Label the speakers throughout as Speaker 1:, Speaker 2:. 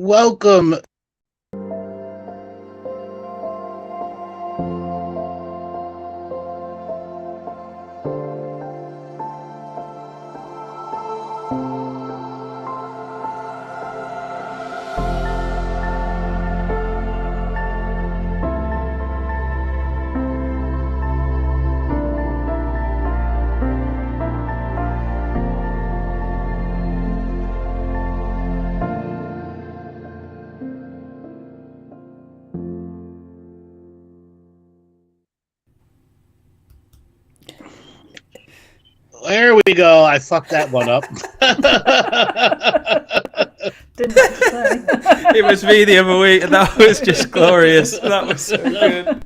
Speaker 1: Welcome. There we go. I fucked that one up.
Speaker 2: Didn't have to say.
Speaker 3: It was me the other week, and that was just glorious. That was so good.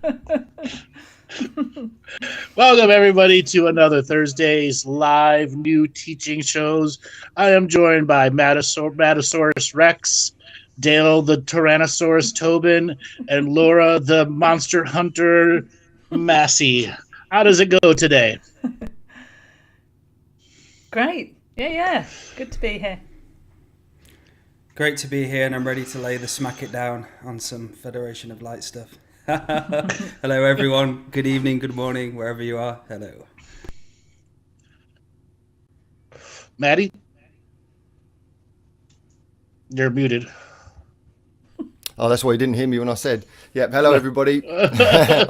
Speaker 1: Welcome, everybody, to another Thursday's live new teaching shows. I am joined by Matasaurus Rex, Dale the Tyrannosaurus Tobin, and Laura the Monster Hunter Massey. How does it go today?
Speaker 2: Great. Yeah. Good to be here.
Speaker 3: Great to be here, and I'm ready to lay the smack it down on some Federation of Light stuff. Hello, everyone. Good evening, good morning, wherever you are. Hello.
Speaker 1: Maddie? You're muted.
Speaker 4: Oh, that's why you didn't hear me when I said, yep, hello, everybody. I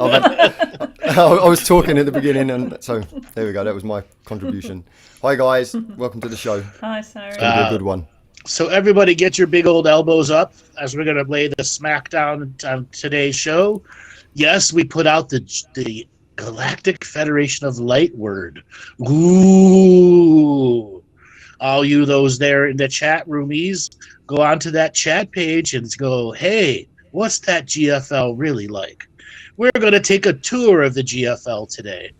Speaker 4: was talking at the beginning, and so there we go. That was my contribution. Hi, guys. Welcome to the show.
Speaker 2: Hi, Sarah.
Speaker 4: It's going to be a good one.
Speaker 1: So everybody get your big old elbows up as we're going to lay the smackdown on today's show. Yes, we put out the Galactic Federation of Light word. Ooh. All you those there in the chat roomies, go onto that chat page and go, hey, what's that GFL really like? We're going to take a tour of the GFL today.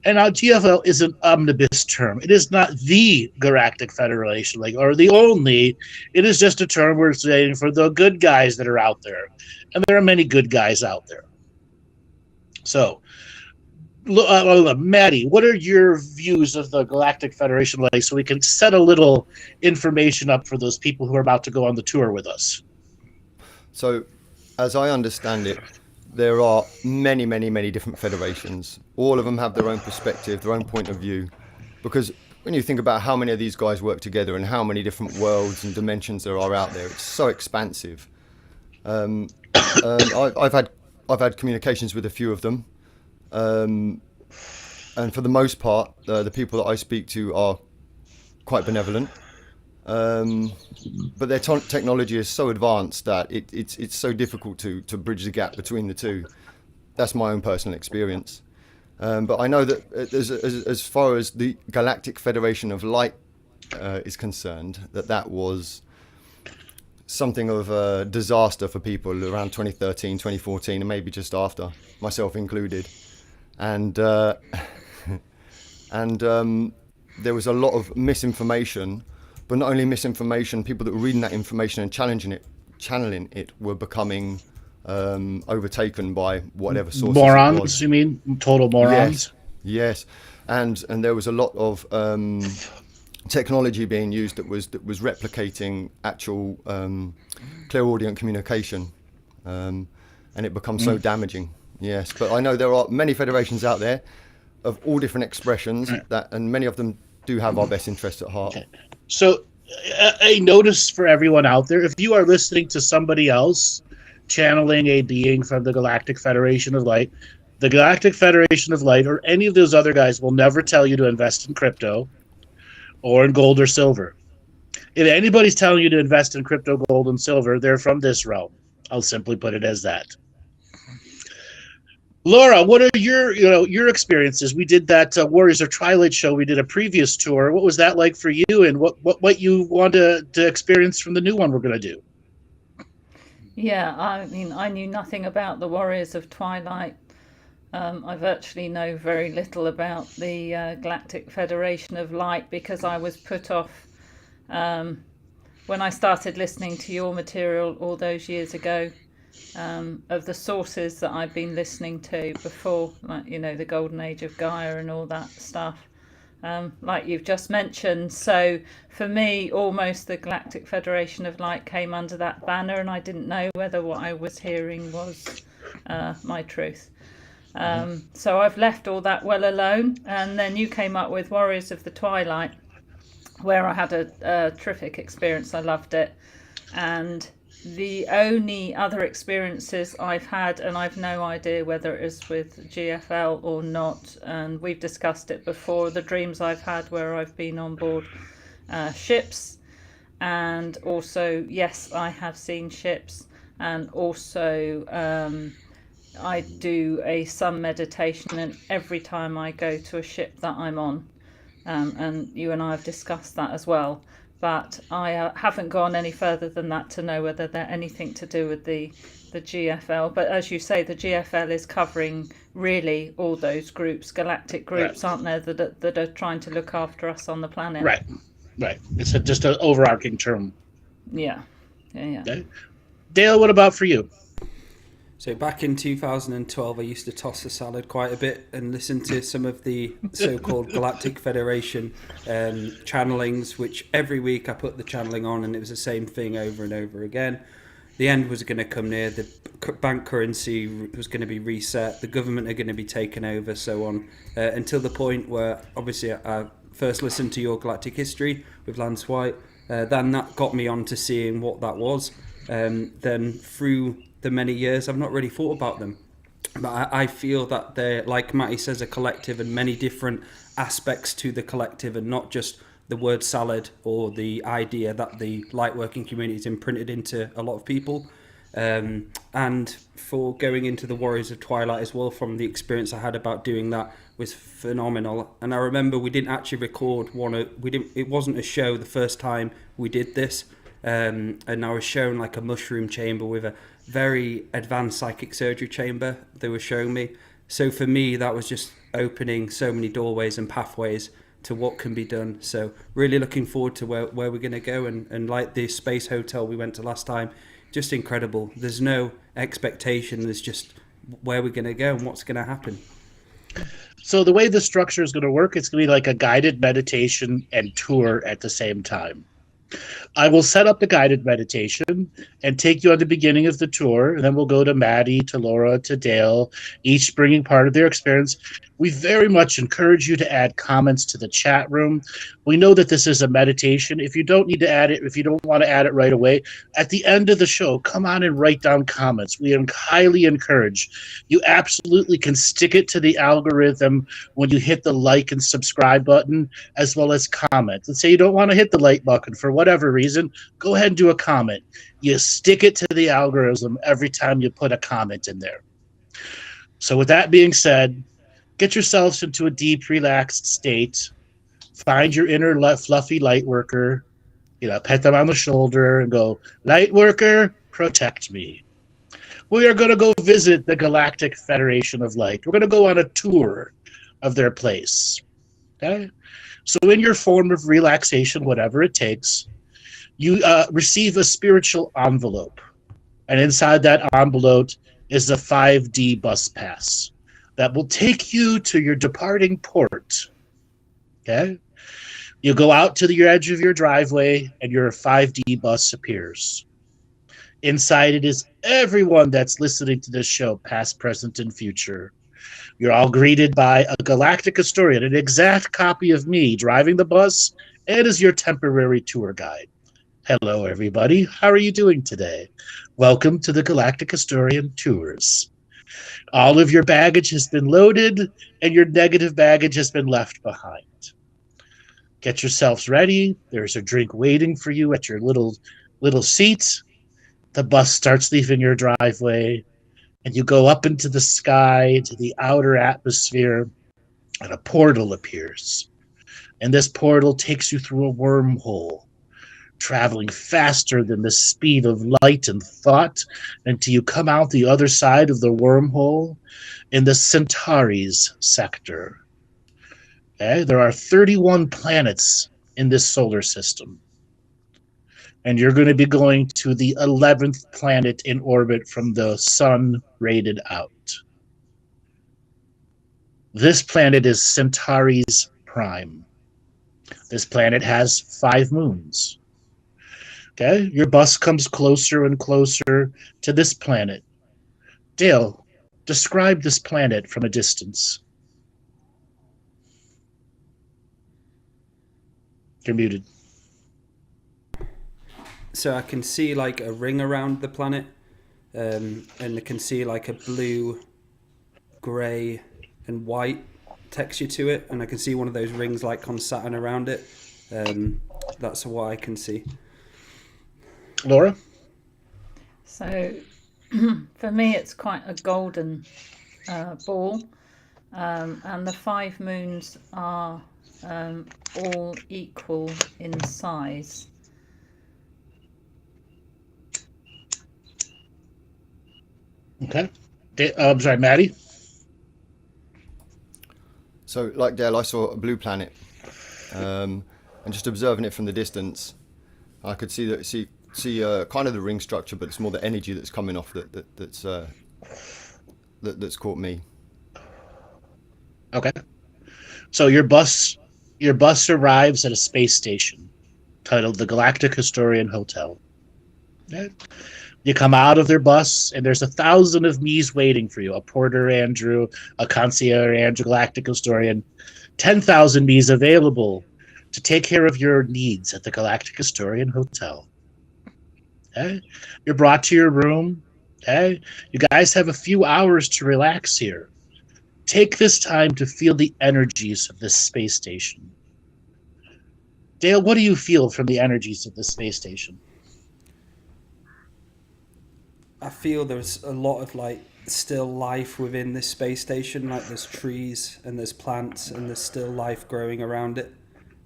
Speaker 1: And our GFL is an omnibus term. It is not the Galactic Federation, or the only. It is just a term we're saying for the good guys that are out there. And there are many good guys out there. So, Maddie, what are your views of the Galactic Federation like, so we can set a little information up for those people who are about to go on the tour with us?
Speaker 4: So, as I understand it, there are many, many, many different federations. All of them have their own perspective, their own point of view. Because when you think about how many of these guys work together and how many different worlds and dimensions there are out there, it's so expansive. I've had communications with a few of them. And for the most part, the people that I speak to are quite benevolent. But their technology is so advanced that it's so difficult to bridge the gap between the two. That's my own personal experience. But I know that as far as the Galactic Federation of Light is concerned, that was something of a disaster for people around 2013, 2014, and maybe just after, myself included. And there was a lot of misinformation. But not only misinformation, people that were reading that information and channeling it were becoming overtaken by whatever sources.
Speaker 1: Morons, you mean? Total morons?
Speaker 4: Yes. And there was a lot of technology being used that was replicating actual clairaudient communication. And it becomes so damaging. Yes. But I know there are many federations out there of all different expressions, and many of them do have our best interests at heart.
Speaker 1: Okay. So, a notice for everyone out there: if you are listening to somebody else channeling a being from the Galactic Federation of Light, the Galactic Federation of Light or any of those other guys will never tell you to invest in crypto or in gold or silver. If anybody's telling you to invest in crypto, gold, and silver, they're from this realm. I'll simply put it as that. Laura, what are your experiences? We did that Warriors of Twilight show. We did a previous tour. What was that like for you, and what you want to experience from the new one we're going to do?
Speaker 2: Yeah, I mean, I knew nothing about the Warriors of Twilight. I virtually know very little about the Galactic Federation of Light because I was put off when I started listening to your material all those years ago. Of the sources that I've been listening to before, like, the Golden Age of Gaia and all that stuff. like you've just mentioned. So for me, almost the Galactic Federation of Light came under that banner, and I didn't know whether what I was hearing was my truth. So I've left all that well alone, and then you came up with Warriors of the Twilight, where I had a terrific experience. I loved it. And the only other experiences I've had, and I've no idea whether it is with GFL or not, and we've discussed it before, the dreams I've had where I've been on board ships, and also, yes, I have seen ships, and also I do a sun meditation, and every time I go to a ship that I'm on, and you and I have discussed that as well. But I haven't gone any further than that to know whether they're anything to do with the GFL. But as you say, the GFL is covering really all those groups, galactic groups, aren't there, that are trying to look after us on the planet.
Speaker 1: Right. It's just an overarching term.
Speaker 2: Yeah.
Speaker 1: Okay. Dale, what about for you?
Speaker 3: So back in 2012, I used to toss the salad quite a bit and listen to some of the so-called Galactic Federation channelings, which every week I put the channeling on and it was the same thing over and over again. The end was going to come near, the bank currency was going to be reset, the government are going to be taken over, so on, until the point where, obviously, I first listened to your Galactic History with Lance White, then that got me on to seeing what that was. Then through the many years, I've not really thought about them, but I feel that they're, like Matty says, a collective and many different aspects to the collective, and not just the word salad or the idea that the lightworking community is imprinted into a lot of people. And for going into the Warriors of Twilight as well, from the experience I had about doing that, was phenomenal. And I remember we didn't actually record it wasn't a show the first time we did this, and I was shown like a mushroom chamber with a very advanced psychic surgery chamber they were showing me. So for me, that was just opening so many doorways and pathways to what can be done. So really looking forward to where we're going to go, and like the space hotel we went to last time, just incredible. There's no expectation, there's just where we're going to go and what's going to happen.
Speaker 1: So the way the structure is going to work, it's going to be like a guided meditation and tour at the same time. I will set up the guided meditation and take you on the beginning of the tour, and then we'll go to Maddie, to Laura, to Dale, each bringing part of their experience. We very much encourage you to add comments to the chat room. We know that this is a meditation. If you don't need to add it, if you don't want to add it right away, at the end of the show, come on and write down comments. We highly encourage. You absolutely can stick it to the algorithm when you hit the like and subscribe button, as well as comment. Let's say you don't want to hit the like button for whatever reason, go ahead and do a comment. You stick it to the algorithm every time you put a comment in there. So with that being said, get yourselves into a deep, relaxed state. Find your inner fluffy light worker. Pet them on the shoulder and go, "Light worker, protect me." We are going to go visit the Galactic Federation of Light. We're going to go on a tour of their place. Okay? So in your form of relaxation, whatever it takes, you receive a spiritual envelope. And inside that envelope is a 5D bus pass that will take you to your departing port. Okay? You go out to the edge of your driveway, and your 5D bus appears. Inside it is everyone that's listening to this show, past, present, and future. You're all greeted by a galactic historian, an exact copy of me driving the bus, and as your temporary tour guide. Hello, everybody. How are you doing today? Welcome to the Galactic Historian Tours. All of your baggage has been loaded, and your negative baggage has been left behind. Get yourselves ready. There's a drink waiting for you at your little seat. The bus starts leaving your driveway, and you go up into the sky, into the outer atmosphere, and a portal appears. And this portal takes you through a wormhole, traveling faster than the speed of light and thought until you come out the other side of the wormhole in the Centauri's sector. Okay? There are 31 planets in this solar system. And you're going to be going to the 11th planet in orbit from the sun rated out. This planet is Centauri's Prime. This planet has 5 moons. Okay, your bus comes closer and closer to this planet. Dale, describe this planet from a distance. You're muted.
Speaker 3: So I can see like a ring around the planet, and I can see like a blue, grey, and white texture to it, and I can see one of those rings like on Saturn around it. That's what I can see.
Speaker 1: Laura?
Speaker 2: So for me, it's quite a golden ball, and the 5 moons are all equal in size.
Speaker 1: Okay. I'm sorry, Maddie?
Speaker 4: So, like Dale, I saw a blue planet, and just observing it from the distance, I could see kind of the ring structure, but it's more the energy that's coming off that's caught me.
Speaker 1: Okay. So your bus arrives at a space station titled the Galactic Historian Hotel. Okay. You come out of their bus, and there's 1,000 of me's waiting for you. A porter Andrew, a concierge Andrew, Galactic Historian. 10,000 me's available to take care of your needs at the Galactic Historian Hotel. Okay? You're brought to your room. Okay? You guys have a few hours to relax here. Take this time to feel the energies of this space station. Dale, what do you feel from the energies of this space station?
Speaker 3: I feel there's a lot of like still life within this space station. Like there's trees and there's plants and there's still life growing around it.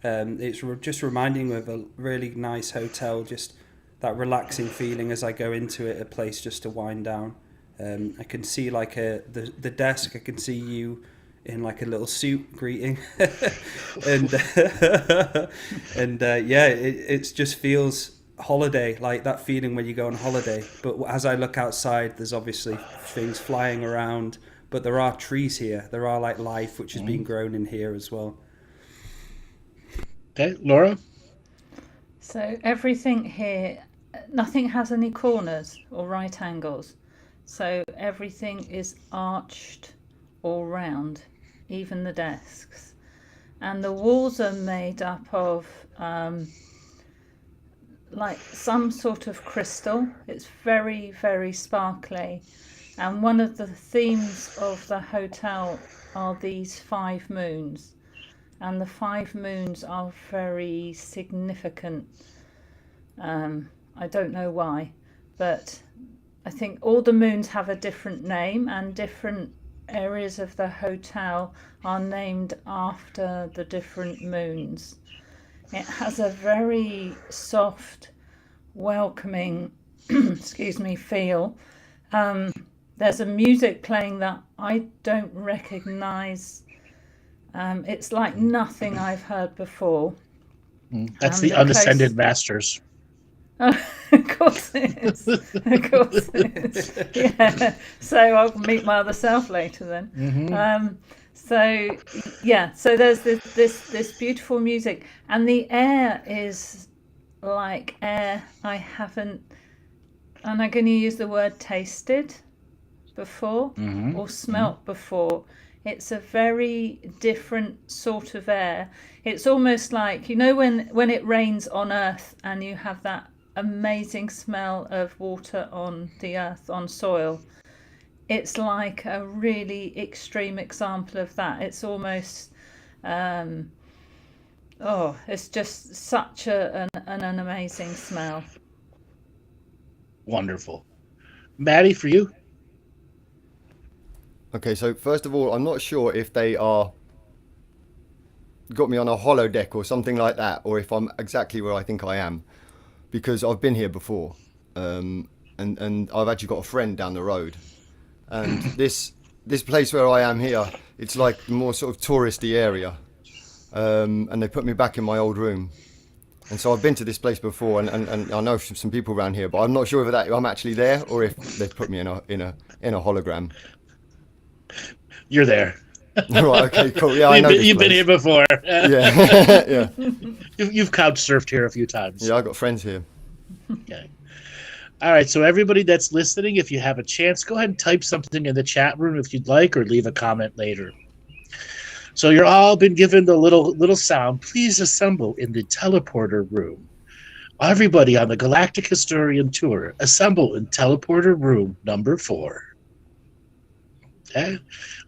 Speaker 3: It's just reminding me of a really nice hotel. Just that relaxing feeling as I go into it, a place just to wind down. I can see like the desk. I can see you in like a little suit greeting, and yeah, it just feels holiday, like that feeling when you go on holiday. But as I look outside, there's obviously things flying around, but there are trees here. There are like life which is being grown in here as well.
Speaker 1: Okay, Laura?
Speaker 2: So everything here, nothing has any corners or right angles. So everything is arched all round, even the desks. And the walls are made up of like some sort of crystal. It's very, very sparkly. And one of the themes of the hotel are these 5 moons. And the 5 moons are very significant. I don't know why, but I think all the moons have a different name, and different areas of the hotel are named after the different moons. It has a very soft, welcoming, excuse me, feel. There's a music playing that I don't recognise. It's like nothing I've heard before.
Speaker 1: That's the Undescended Masters.
Speaker 2: Oh, of course it is. Of course it is. Yeah. So I'll meet my other self later then.
Speaker 1: Mm-hmm.
Speaker 2: So yeah. So there's this beautiful music, and the air is like air I haven't, and I'm going to use the word tasted before or smelt before. It's a very different sort of air. It's almost like, you know, when it rains on Earth and you have that amazing smell of water on the earth, on soil. It's like a really extreme example of that. It's almost it's just such an amazing smell.
Speaker 1: Wonderful. Maddie, for you?
Speaker 4: Okay, so first of all, I'm not sure if they are got me on a holodeck or something like that, or if I'm exactly where I think I am, because I've been here before, and I've actually got a friend down the road, and this place where I am here, it's like a more sort of touristy area, and they put me back in my old room, and so I've been to this place before, and I know some people around here, but I'm not sure whether I'm actually there or if they've put me in a hologram.
Speaker 1: You're there.
Speaker 4: Right, okay, cool. Yeah, I know this
Speaker 1: You've been
Speaker 4: place.
Speaker 1: here before.
Speaker 4: Yeah, yeah,
Speaker 1: You've couch surfed here a few times.
Speaker 4: yeah. I got friends here.
Speaker 1: Okay. All right. So everybody that's listening, if you have a chance, go ahead and type something in the chat room if you'd like, or leave a comment later. So you're all been given the little sound. Please assemble in the teleporter room. Everybody on the Galactic Historian Tour, assemble in teleporter room number 4. Okay?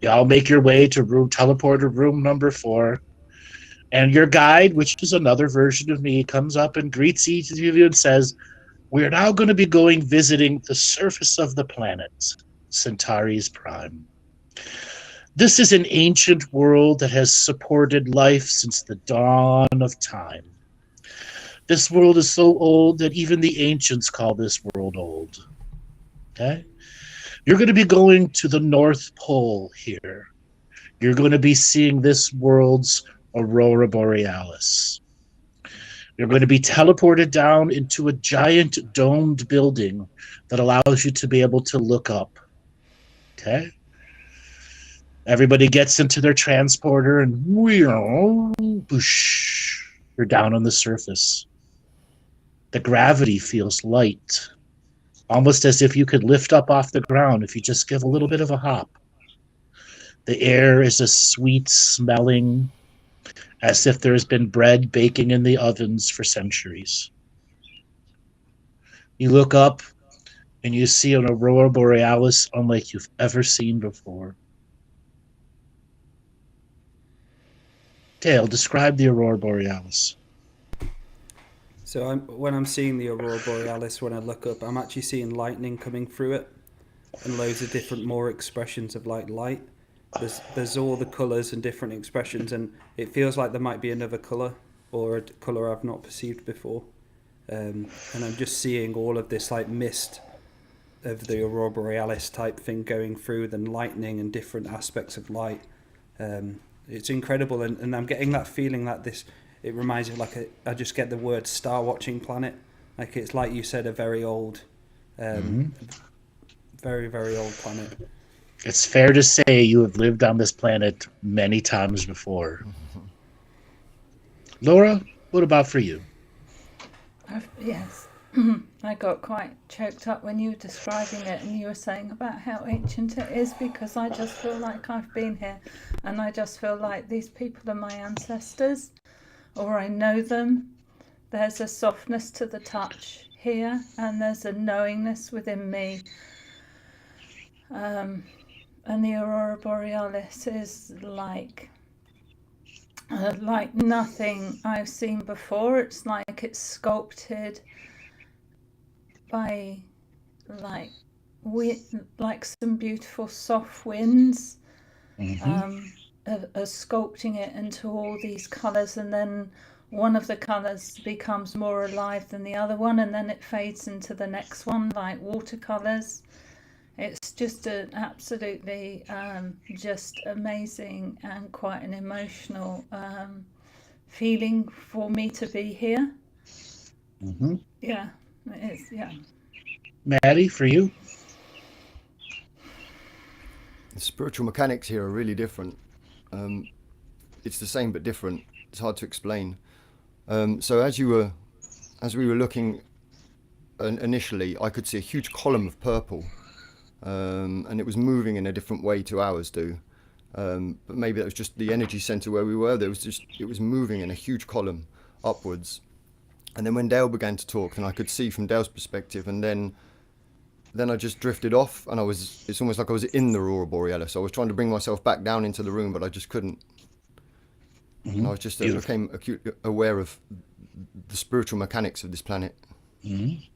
Speaker 1: You all make your way to teleporter room number 4. And your guide, which is another version of me, comes up and greets each of you and says, we're now going to be visiting the surface of the planet, Centauri's Prime. This is an ancient world that has supported life since the dawn of time. This world is so old that even the ancients call this world old. Okay? You're going to be going to the North Pole here. You're going to be seeing this world's Aurora Borealis. You're going to be teleported down into a giant domed building that allows you to be able to look up. Okay? Everybody gets into their transporter and whoosh, you're down on the surface. The gravity feels light, almost as if you could lift up off the ground if you just give a little bit of a hop. The air is a sweet smelling, as if there's been bread baking in the ovens for centuries. You look up and you see an Aurora Borealis unlike you've ever seen before. Dale, describe the Aurora Borealis.
Speaker 3: So when I'm seeing the Aurora Borealis, when I look up, I'm actually seeing lightning coming through it, and loads of different more expressions of light. There's all the colours and different expressions, and it feels like there might be another colour or a colour I've not perceived before. And I'm just seeing all of this like mist of the Aurora Borealis type thing going through, then lightning and different aspects of light. It's incredible, and I'm getting that feeling that it reminds me of I just get the word star watching planet. Like it's like you said, a very old, very, very old planet.
Speaker 1: It's fair to say you have lived on this planet many times before. Laura, what about for you?
Speaker 2: Yes. I got quite choked up when you were describing it and you were saying about how ancient it is, because I just feel like I've been here and I just feel like these people are my ancestors, or I know them. There's a softness to the touch here and there's a knowingness within me. And the Aurora Borealis is like nothing I've seen before. It's like it's sculpted by like some beautiful soft winds are sculpting it into all these colours, and then one of the colours becomes more alive than the other one, and then it fades into the next one like watercolours. It's just an absolutely just amazing and quite an emotional feeling for me to be here. Yeah, it is, yeah.
Speaker 1: Maddie, for you?
Speaker 4: The spiritual mechanics here are really different. It's the same but different. It's hard to explain. So as we were looking initially, I could see a huge column of purple, and it was moving in a different way to ours do. But maybe that was just the energy center where we were. It was moving in a huge column upwards. And then when Dale began to talk, and I could see from Dale's perspective, and then I just drifted off, and it's almost like I was in the Aurora Borealis. I was trying to bring myself back down into the room, but I just couldn't. And I was just became acutely aware of the spiritual mechanics of this planet.
Speaker 1: If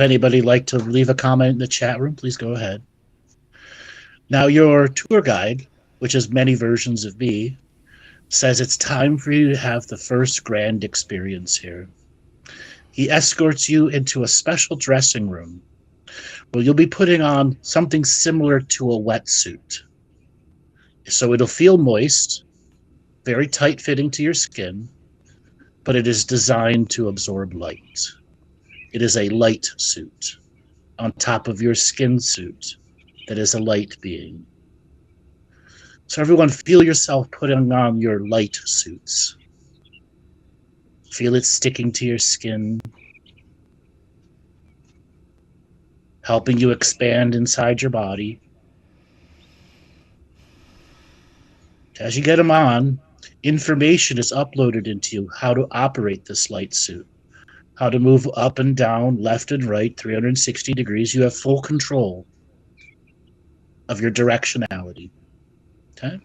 Speaker 1: anybody'd like to leave a comment in the chat room, please go ahead. Now, your tour guide, which has many versions of me, says it's time for you to have the first grand experience here. He escorts you into a special dressing room where you'll be putting on something similar to a wetsuit. So it'll feel moist, very tight fitting to your skin, but it is designed to absorb light. It is a light suit on top of your skin suit that is a light being. So everyone, feel yourself putting on your light suits. Feel it sticking to your skin, helping you expand inside your body. As you get them on, information is uploaded into you how to operate this light suit, how to move up and down, left and right, 360 degrees. You have full control of your directionality. Okay?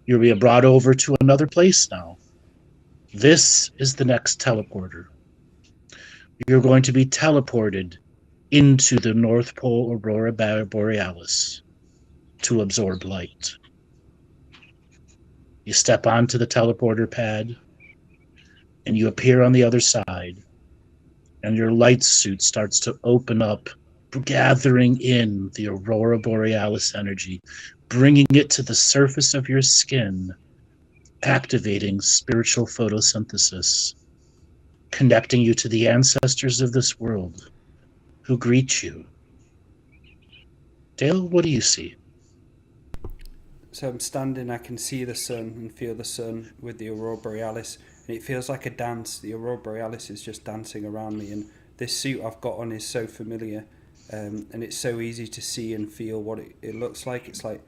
Speaker 1: You'll be brought over to another place now. This is the next teleporter. You're going to be teleported into the North Pole Aurora Borealis to absorb light. You step onto the teleporter pad, and you appear on the other side, and your light suit starts to open up, gathering in the Aurora Borealis energy, bringing it to the surface of your skin, activating spiritual photosynthesis, connecting you to the ancestors of this world who greet you. Dale, what do you see?
Speaker 3: So I'm standing, I can see the sun and feel the sun with the Aurora Borealis, and it feels like a dance. The Aurora Borealis is just dancing around me, and this suit I've got on is so familiar, and it's so easy to see and feel what it looks like. It's like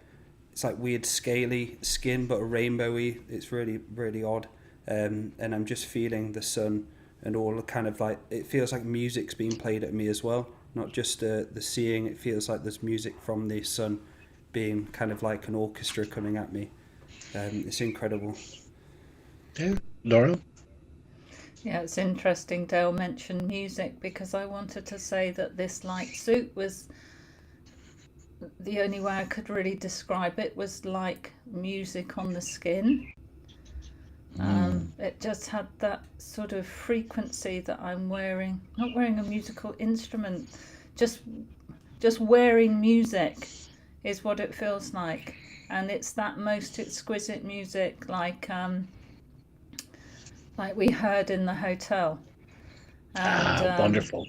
Speaker 3: weird scaly skin, but a rainbowy. It's really, really odd, and I'm just feeling the sun and all the kind of like, it feels like music's being played at me as well, not just the seeing. It feels like there's music from the sun being kind of like an orchestra coming at me. It's incredible.
Speaker 1: Okay. Laura?
Speaker 2: Yeah, it's interesting Dale mentioned music, because I wanted to say that this light suit was, the only way I could really describe it was like music on the skin. It just had that sort of frequency that I'm wearing, not wearing a musical instrument, just wearing music is what it feels like. And it's that most exquisite music, like we heard in the hotel. And
Speaker 1: Wonderful.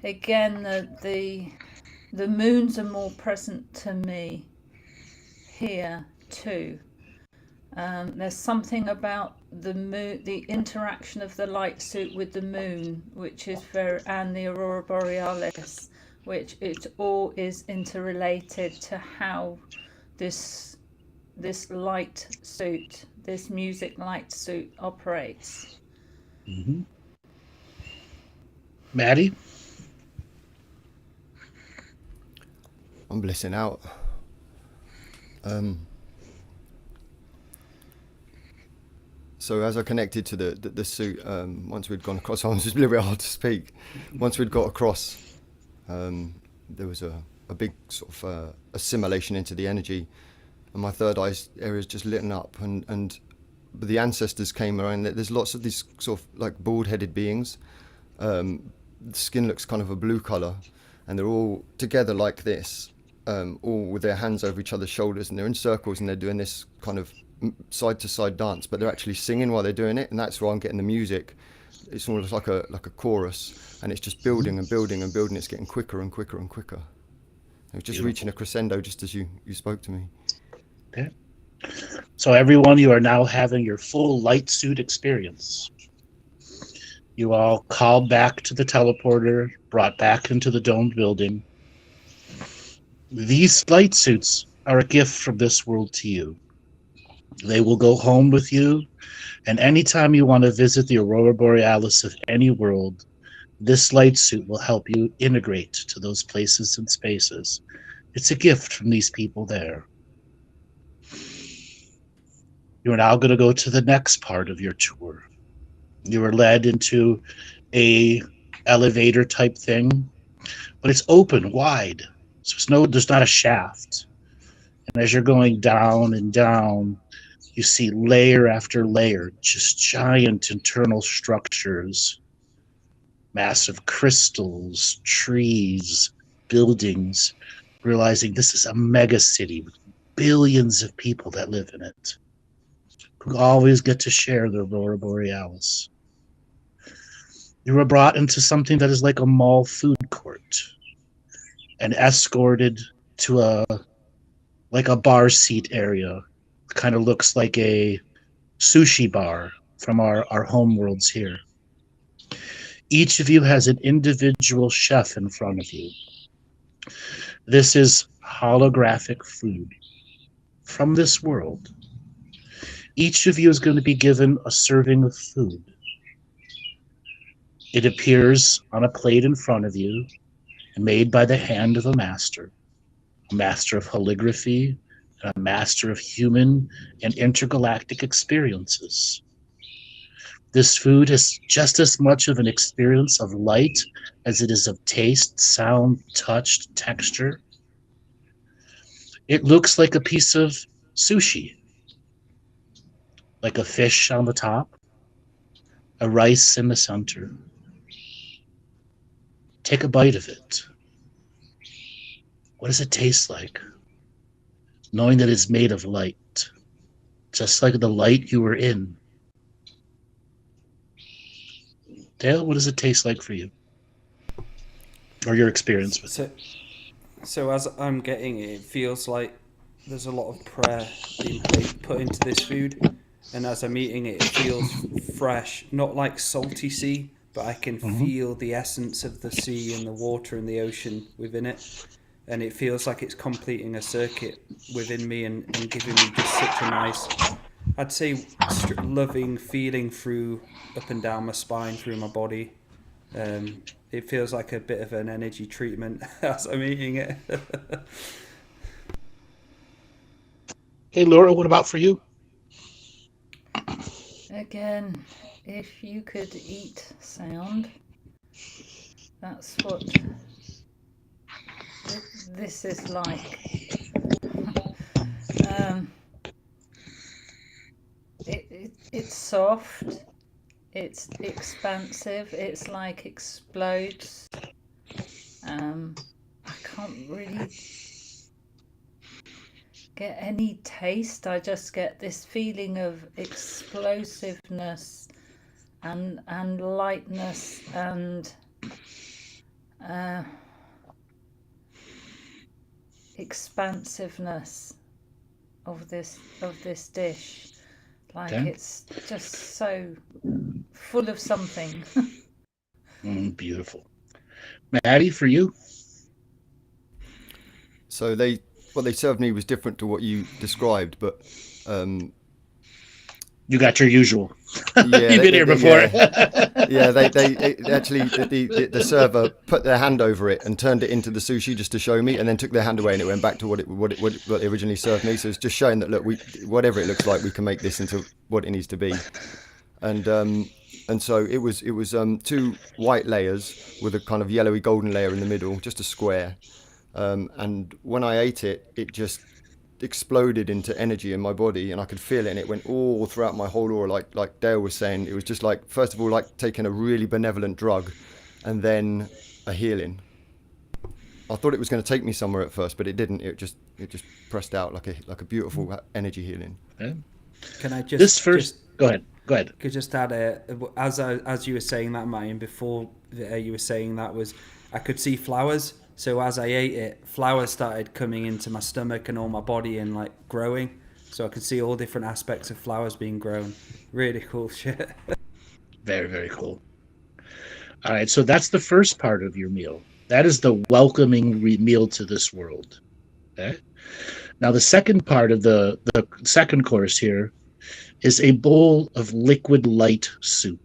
Speaker 2: again, the moons are more present to me here too. There's something about the moon, the interaction of the light suit with the moon, which is and the Aurora Borealis, which it all is interrelated to how this light suit, this music light suit operates.
Speaker 1: Mm-hmm. Maddie?
Speaker 4: I'm blissing out. So as I connected to the suit, once we'd gone across, I was just a little bit hard to speak. Once we'd got across, there was a big sort of assimilation into the energy, and my third eye area is just lit up, and the ancestors came around. There's lots of these sort of like bald-headed beings. The skin looks kind of a blue colour, and they're all together like this, all with their hands over each other's shoulders, and they're in circles, and they're doing this kind of side-to-side dance, but they're actually singing while they're doing it, and that's why I'm getting the music. It's almost like a chorus, and it's just building and building and building. It's getting quicker and quicker and quicker. It was just reaching a crescendo just as you spoke to me.
Speaker 1: Okay. So everyone, you are now having your full light suit experience. You all called back to the teleporter, brought back into the domed building. These light suits are a gift from this world to you. They will go home with you, and anytime you want to visit the Aurora Borealis of any world, this light suit will help you integrate to those places and spaces. It's a gift from these people there. You are now going to go to the next part of your tour. You are led into a elevator type thing, but it's open, wide. So there's not a shaft. And as you're going down and down, you see layer after layer, just giant internal structures, massive crystals, trees, buildings, realizing this is a mega city with billions of people that live in it, who always get to share the Aurora Borealis. You were brought into something that is like a mall food court and escorted to like a bar seat area. Kind of looks like a sushi bar from our home worlds here. Each of you has an individual chef in front of you. This is holographic food from this world. Each of you is going to be given a serving of food. It appears on a plate in front of you, made by the hand of a master of calligraphy, and a master of human and intergalactic experiences. This food is just as much of an experience of light as it is of taste, sound, touch, texture. It looks like a piece of sushi, like a fish on the top, a rice in the center. Take a bite of it. What does it taste like? Knowing that it's made of light, just like the light you were in. Dale, what does it taste like for you? Or your experience with it?
Speaker 3: So as I'm getting it, it feels like there's a lot of prayer being put into this food. And as I'm eating it, it feels fresh, not like salty sea, but I can feel the essence of the sea and the water and the ocean within it. And it feels like it's completing a circuit within me and giving me just such a nice, I'd say, loving feeling through up and down my spine, through my body. It feels like a bit of an energy treatment as I'm eating it.
Speaker 1: Hey, Laura, what about for you?
Speaker 2: Again, if you could eat sound, that's what this is like. It's soft, it's expansive, it's like explodes. I can't really get any taste. I just get this feeling of explosiveness and lightness and expansiveness of this dish. Like it's just so full of something.
Speaker 1: Beautiful. Maddie, for you?
Speaker 4: So what they served me was different to what you described, but
Speaker 1: you got your usual.
Speaker 4: Yeah,
Speaker 1: you've been here before.
Speaker 4: Yeah, they actually the server put their hand over it and turned it into the sushi just to show me, and then took their hand away and it went back to what they originally served me. So it's just showing that, look, whatever it looks like, we can make this into what it needs to be. And so it was 2 white layers with a kind of yellowy golden layer in the middle, just a square. And when I ate it, it just exploded into energy in my body, and I could feel it, and it went all throughout my whole aura, like Dale was saying. It was just like, first of all, like taking a really benevolent drug, and then a healing. I thought it was going to take me somewhere at first, but it didn't. It just pressed out like a beautiful energy healing.
Speaker 1: Okay.
Speaker 3: Can I just
Speaker 1: go ahead.
Speaker 3: Could just add as you were saying that, Marion, before you were saying that, was I could see flowers. So as I ate it, flowers started coming into my stomach and all my body and like growing. So I could see all different aspects of flowers being grown. Really cool shit.
Speaker 1: Very, very cool. All right, so that's the first part of your meal. That is the welcoming meal to this world. Okay. Now the second part of the second course here is a bowl of liquid light soup.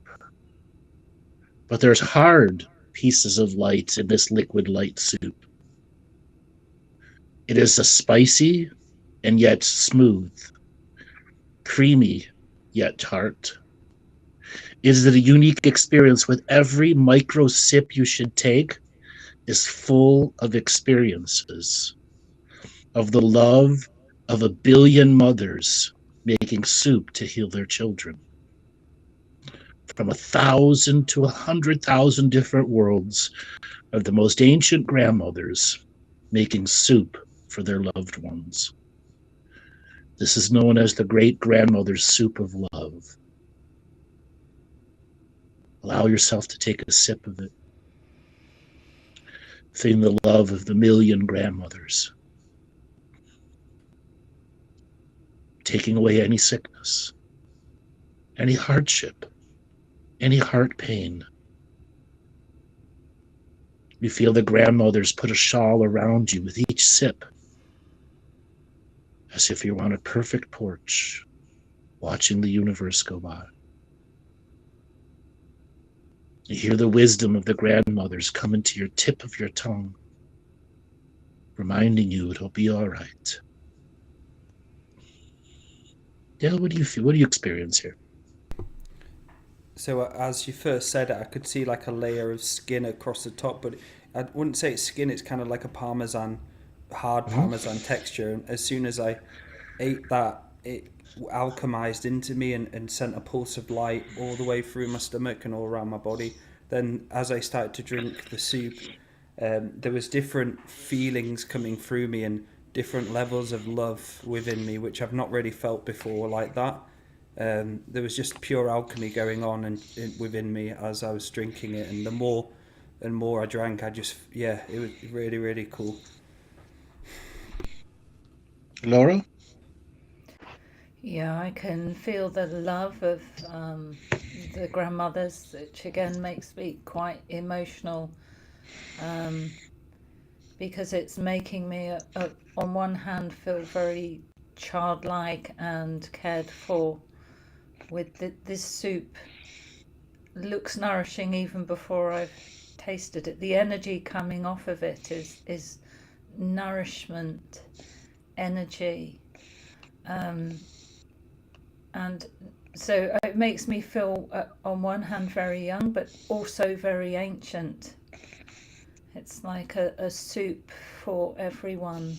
Speaker 1: But there's hard pieces of light in this liquid light soup. It is a spicy and yet smooth, creamy yet tart. It is a unique experience with every micro sip you should take is full of experiences of the love of 1 billion mothers making soup to heal their children. From 1,000 to 100,000 different worlds of the most ancient grandmothers making soup for their loved ones. This is known as the great grandmother's soup of love. Allow yourself to take a sip of it. Feeling the love of the 1 million grandmothers. taking away any sickness, any hardship, any heart pain. You feel the grandmothers put a shawl around you with each sip, as if you're on a perfect porch, watching the universe go by. You hear the wisdom of the grandmothers come into your tip of your tongue, reminding you it'll be all right. Dale, what do you feel? What do you experience here?
Speaker 3: So as you first said it, I could see like a layer of skin across the top, but I wouldn't say it's skin. It's kind of like a hard parmesan texture. And as soon as I ate that, it alchemized into me and sent a pulse of light all the way through my stomach and all around my body. Then as I started to drink the soup, there was different feelings coming through me and different levels of love within me, which I've not really felt before like that. There was just pure alchemy going on within me as I was drinking it, and the more and more I drank, it was really, really cool.
Speaker 1: Laura?
Speaker 2: Yeah, I can feel the love of the grandmothers, which again makes me quite emotional, because it's making me, on one hand, feel very childlike and cared for. With this soup, looks nourishing even before I've tasted it. The energy coming off of it is nourishment, energy. And so it makes me feel, on one hand, very young, but also very ancient. It's like a soup for everyone,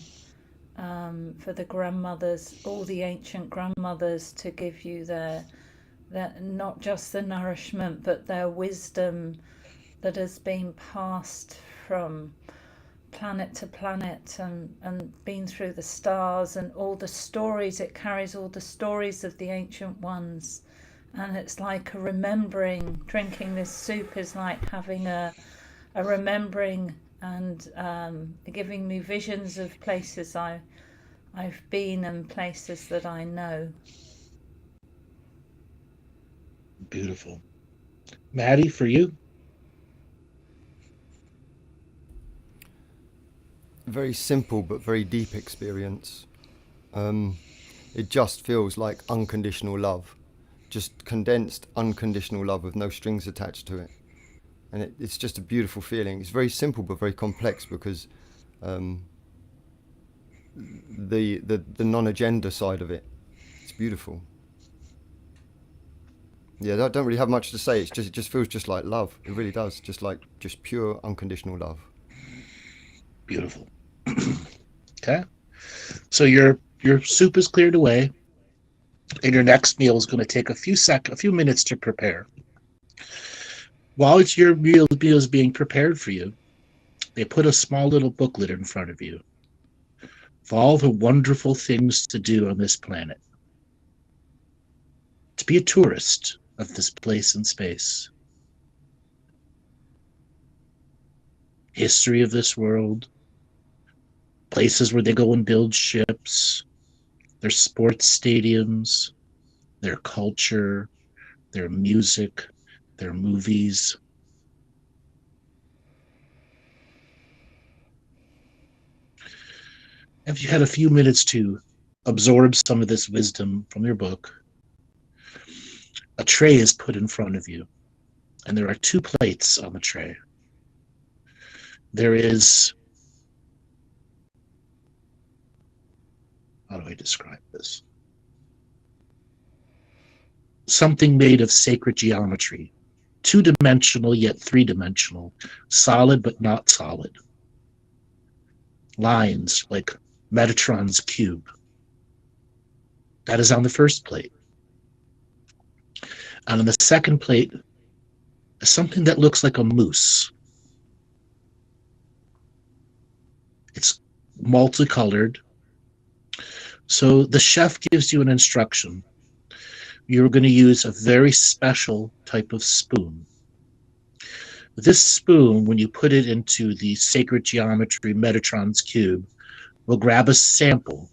Speaker 2: for the grandmothers, all the ancient grandmothers, to give you their not just the nourishment, but their wisdom that has been passed from planet to planet and been through the stars, and all the stories. It carries all the stories of the ancient ones, and it's like a remembering. Drinking this soup is like having a remembering, and giving me visions of places I've been and places that I know.
Speaker 1: Beautiful. Maddie, for you?
Speaker 4: Very simple but very deep experience. It just feels like unconditional love, just condensed unconditional love with no strings attached to it, and it's just a beautiful feeling. It's very simple but very complex, because the non-agenda side of it, it's beautiful. Yeah, I don't really have much to say. It just feels just like love. It really does, just pure unconditional love.
Speaker 1: Beautiful. Okay. So your soup is cleared away, and your next meal is going to take a few minutes to prepare. While your meal is being prepared for you, they put a small little booklet in front of you of all the wonderful things to do on this planet. To be a tourist of this place and space. History of this world. Places where they go and build ships. Their sports stadiums. Their culture. Their music. Their movies. If you had a few minutes to absorb some of this wisdom from your book, a tray is put in front of you, and there are 2 plates on the tray. There is, how do I describe this? Something made of sacred geometry, 2-dimensional yet 3-dimensional, solid but not solid. Lines like Metatron's cube. That is on the first plate. And on the second plate is something that looks like a moose. It's multicolored. So the chef gives you an instruction. You're going to use a very special type of spoon. This spoon, when you put it into the sacred geometry Metatron's cube, will grab a sample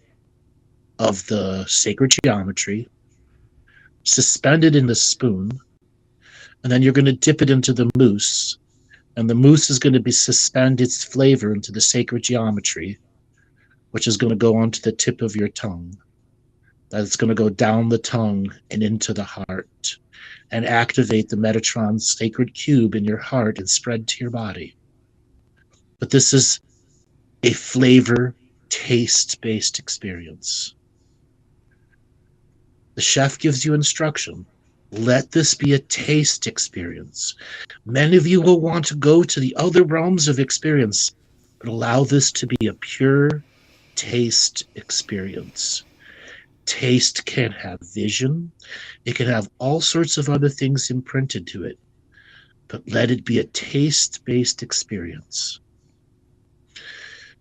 Speaker 1: of the sacred geometry, suspended in the spoon, and then you're going to dip it into the mousse, and the mousse is going to be suspend its flavor into the sacred geometry, which is going to go onto the tip of your tongue. That's going to go down the tongue and into the heart and activate the Metatron's sacred cube in your heart and spread to your body. But this is a flavor, taste-based experience. The chef gives you instruction. Let this be a taste experience. Many of you will want to go to the other realms of experience, but allow this to be a pure taste experience. Taste can have vision. It can have all sorts of other things imprinted to it, but let it be a taste-based experience.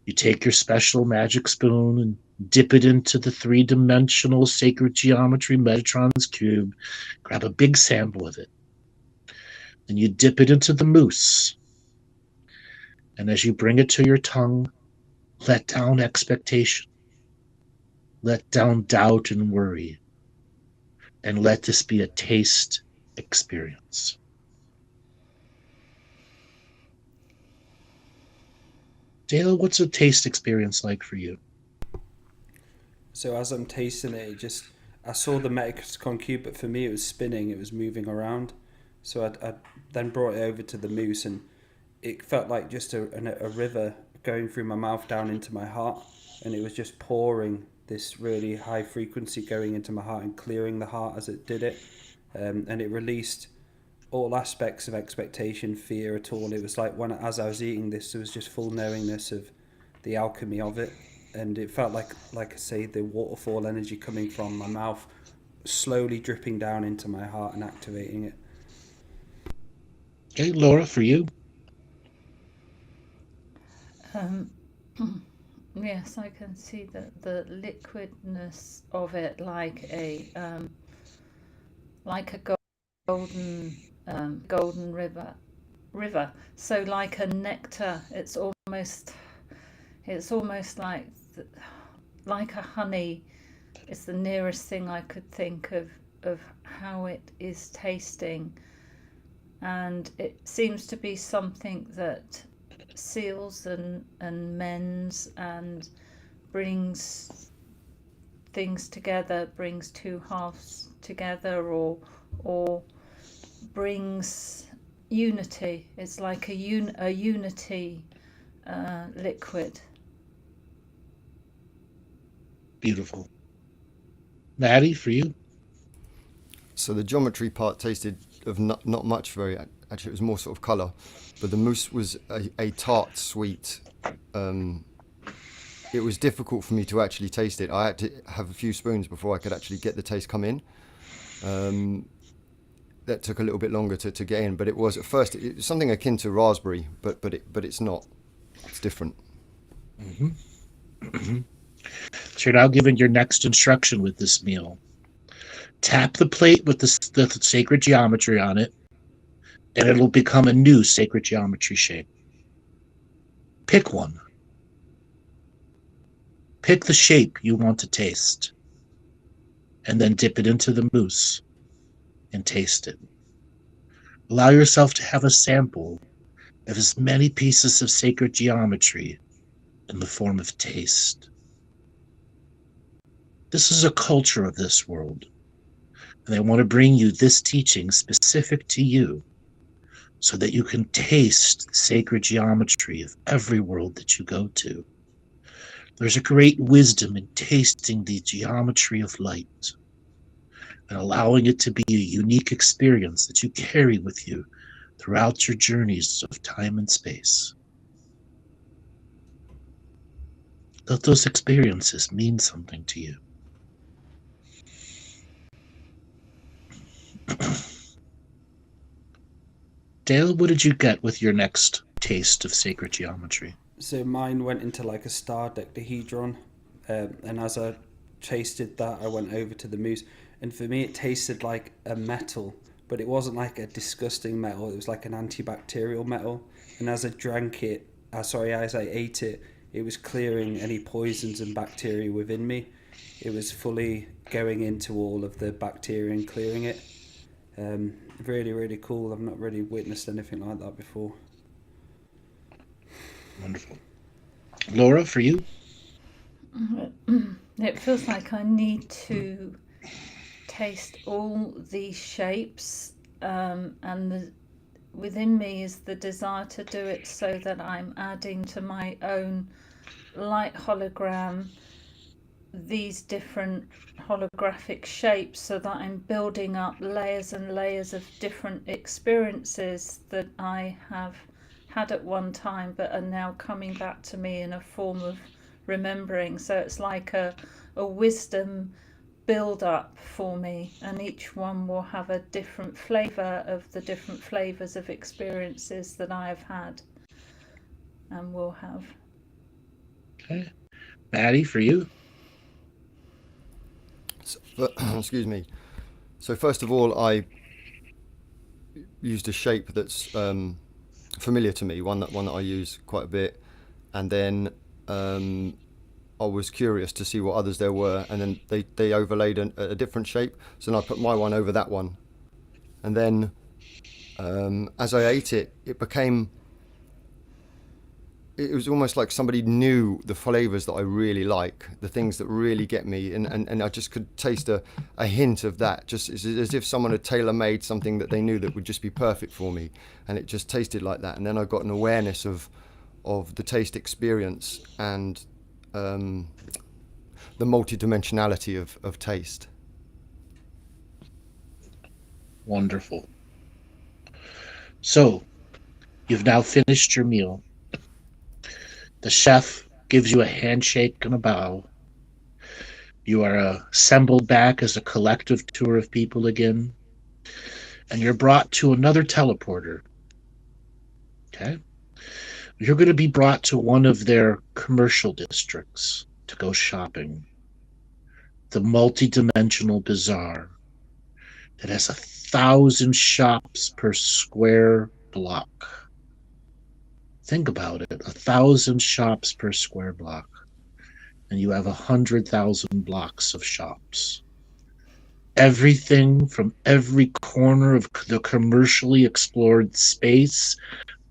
Speaker 1: You take your special magic spoon and dip it into the three-dimensional sacred geometry Metatron's cube. Grab a big sample of it. Then you dip it into the mousse. And as you bring it to your tongue, let down expectation. Let down doubt and worry. And let this be a taste experience. Dale, what's a taste experience like for you?
Speaker 3: So as I'm tasting it, I saw the Metatron cube, but for me it was spinning, it was moving around. So I then brought it over to the mousse, and it felt like just a river going through my mouth down into my heart, and it was just pouring this really high frequency going into my heart and clearing the heart as it did it. And it released all aspects of expectation, fear at all. It was like as I was eating this, there was just full knowingness of the alchemy of it. And it felt like I say, the waterfall energy coming from my mouth, slowly dripping down into my heart and activating it.
Speaker 1: Okay, Laura, for you?
Speaker 2: Yes, I can see the liquidness of it, like a golden river. So like a nectar. It's almost like a honey. It's the nearest thing I could think of how it is tasting, and it seems to be something that seals and mends and brings things together, brings two halves together, or brings unity. It's like a unity liquid.
Speaker 1: Beautiful. Maddie, for you?
Speaker 4: So the geometry part tasted of not much very, actually it was more sort of colour, but the mousse was a tart sweet. It was difficult for me to actually taste it. I had to have a few spoons before I could actually get the taste come in. That took a little bit longer to get in, but it was at first it was something akin to raspberry, but it's not. It's different.
Speaker 1: Mm-hmm. Mm-hmm. So you're now given your next instruction with this meal. Tap the plate with the sacred geometry on it, and it'll become a new sacred geometry shape. Pick one. Pick the shape you want to taste, and then dip it into the mousse and taste it. Allow yourself to have a sample of as many pieces of sacred geometry in the form of taste. This is a culture of this world, and I want to bring you this teaching specific to you so that you can taste the sacred geometry of every world that you go to. There's a great wisdom in tasting the geometry of light and allowing it to be a unique experience that you carry with you throughout your journeys of time and space. Let those experiences mean something to you. Dale, what did you get with your next taste of sacred geometry?
Speaker 3: So mine went into like a star dodecahedron, and as I tasted that, I went over to the mousse, and for me it tasted like a metal, but it wasn't like a disgusting metal. It was like an antibacterial metal, and as I drank it, as I ate it, it was clearing any poisons and bacteria within me. it was fully going into all of the bacteria and clearing it. Really, really cool. I've not really witnessed anything like that before.
Speaker 1: Wonderful. Laura, for you?
Speaker 2: It feels like I need to taste all these shapes, and within me is the desire to do it so that I'm adding to my own light hologram these different holographic shapes, so that I'm building up layers and layers of different experiences that I have had at one time but are now coming back to me in a form of remembering. So it's like a wisdom build up for me, and each one will have a different flavour of the different flavours of experiences that I have had and will have.
Speaker 1: Okay. Maddie, for you?
Speaker 4: Excuse me. So first of all, I used a shape that's familiar to me, one that I use quite a bit, and then I was curious to see what others there were, and then they overlaid a different shape, so then I put my one over that one, and then as I ate it, it was almost like somebody knew the flavors that I really like, the things that really get me, and I just could taste a hint of that, just as if someone had tailor-made something that they knew that would just be perfect for me, and it just tasted like that. And then I got an awareness of the taste experience and the multidimensionality of taste.
Speaker 1: Wonderful. So, you've now finished your meal. The chef gives you a handshake and a bow. You are assembled back as a collective tour of people again, and you're brought to another teleporter. Okay? You're going to be brought to one of their commercial districts to go shopping. The multi-dimensional bazaar that has 1,000 shops per square block. Think about it, 1,000 shops per square block, and you have 100,000 blocks of shops. Everything from every corner of the commercially explored space,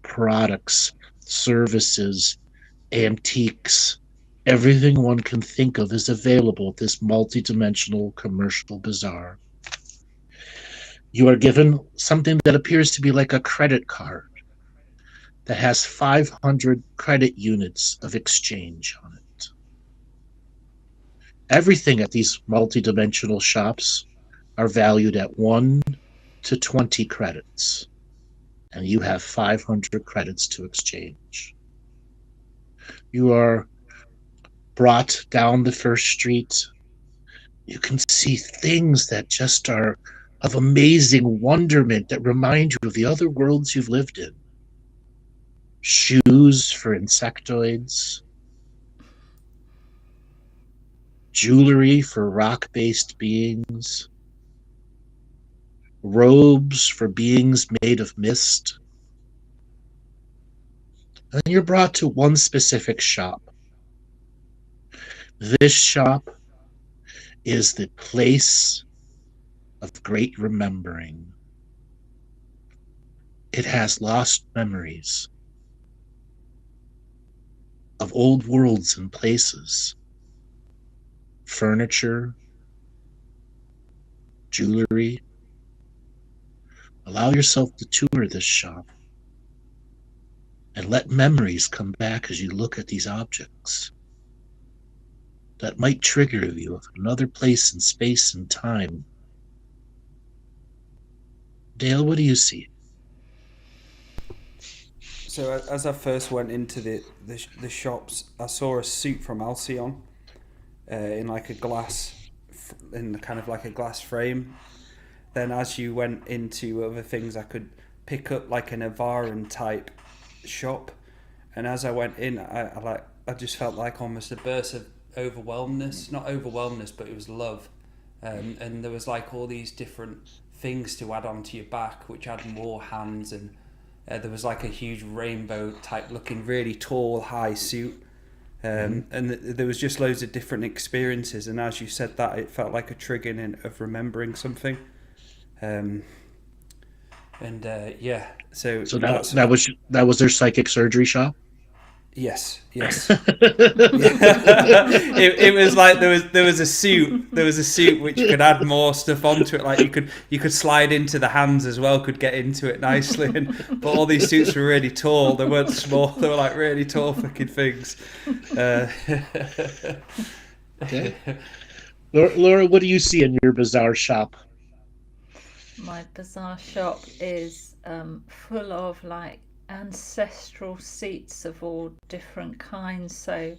Speaker 1: products, services, antiques, everything one can think of is available at this multi-dimensional commercial bazaar. You are given something that appears to be like a credit card that has 500 credit units of exchange on it. Everything at these multidimensional shops are valued at 1 to 20 credits, and you have 500 credits to exchange. You are brought down the first street. You can see things that just are of amazing wonderment that remind you of the other worlds you've lived in. Shoes for insectoids, jewelry for rock-based beings, robes for beings made of mist. And you're brought to one specific shop. This shop is the place of great remembering. It has lost memories of old worlds and places, furniture, jewelry. Allow yourself to tour this shop and let memories come back as you look at these objects that might trigger you of another place in space and time. Dale, what do you see?
Speaker 3: So as I first went into the shops, I saw a suit from Alcyon in like a glass, in kind of like a glass frame. Then as you went into other things, I could pick up like an Avaran type shop, and as I went in, I just felt like almost a burst of overwhelmness, not overwhelmness, but it was love, and there was like all these different things to add onto your back, which had more hands, and there was like a huge rainbow type looking really tall high suit, There was just loads of different experiences, and as you said that, it felt like a triggering of remembering something. So
Speaker 1: that was their psychic surgery shop.
Speaker 3: Yes. It was like there was a suit which could add more stuff onto it. Like you could slide into the hands as well, could get into it nicely. But all these suits were really tall. They weren't small. They were like really tall fucking things.
Speaker 1: Okay. Laura, what do you see in your bizarre shop?
Speaker 2: My bizarre shop is full of like ancestral seats of all different kinds. So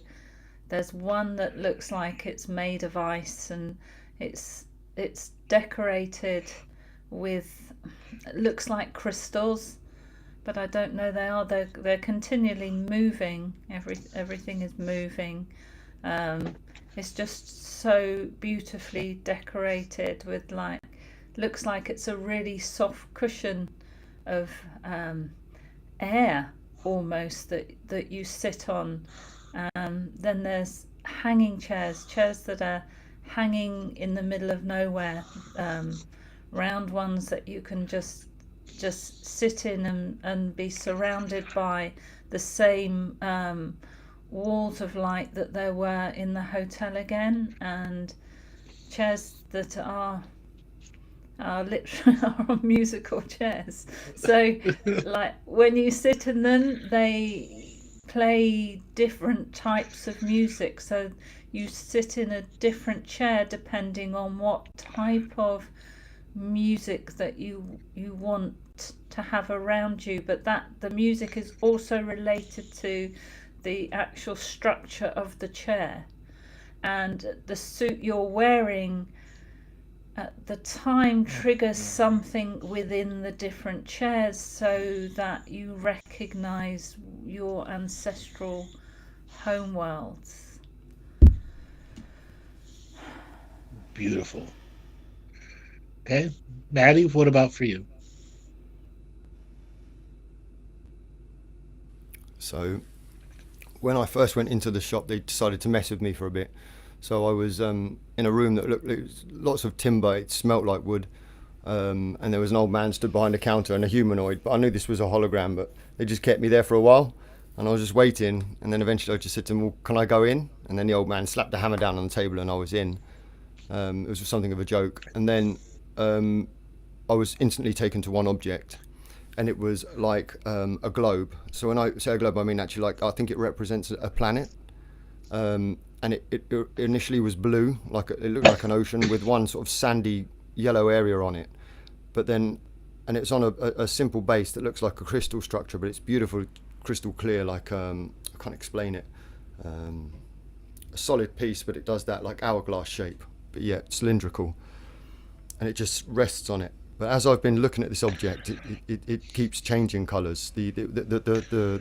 Speaker 2: there's one that looks like it's made of ice, and it's decorated with, it looks like crystals, but I don't know they are. They're continually moving. Everything is moving. It's just so beautifully decorated with like, looks like it's a really soft cushion of air almost that you sit on. Then there's hanging chairs that are hanging in the middle of nowhere, round ones that you can just sit in and be surrounded by the same walls of light that there were in the hotel again, and chairs that are literally are musical chairs. So like when you sit in them, they play different types of music, so you sit in a different chair depending on what type of music that you want to have around you. But that the music is also related to the actual structure of the chair, and the suit you're wearing at the time triggers something within the different chairs, so that you recognize your ancestral home worlds.
Speaker 1: Beautiful. Okay, Maddie, what about for you?
Speaker 4: So when I first went into the shop, they decided to mess with me for a bit. So I was in a room that looked, it was lots of timber, it smelt like wood, and there was an old man stood behind a counter and a humanoid, but I knew this was a hologram, but they just kept me there for a while, and I was just waiting, and then eventually I just said to him, well, can I go in? And then the old man slapped the hammer down on the table and I was in. It was something of a joke. And then I was instantly taken to one object, and it was like a globe. So when I say a globe, I mean actually, like, I think it represents a planet. And it initially was blue, like it looked like an ocean with one sort of sandy yellow area on it. But then, and it's on a simple base that looks like a crystal structure, but it's beautiful, crystal clear, like, I can't explain it. A solid piece, but it does that like hourglass shape, but yet cylindrical. And it just rests on it. But as I've been looking at this object, it keeps changing colours. The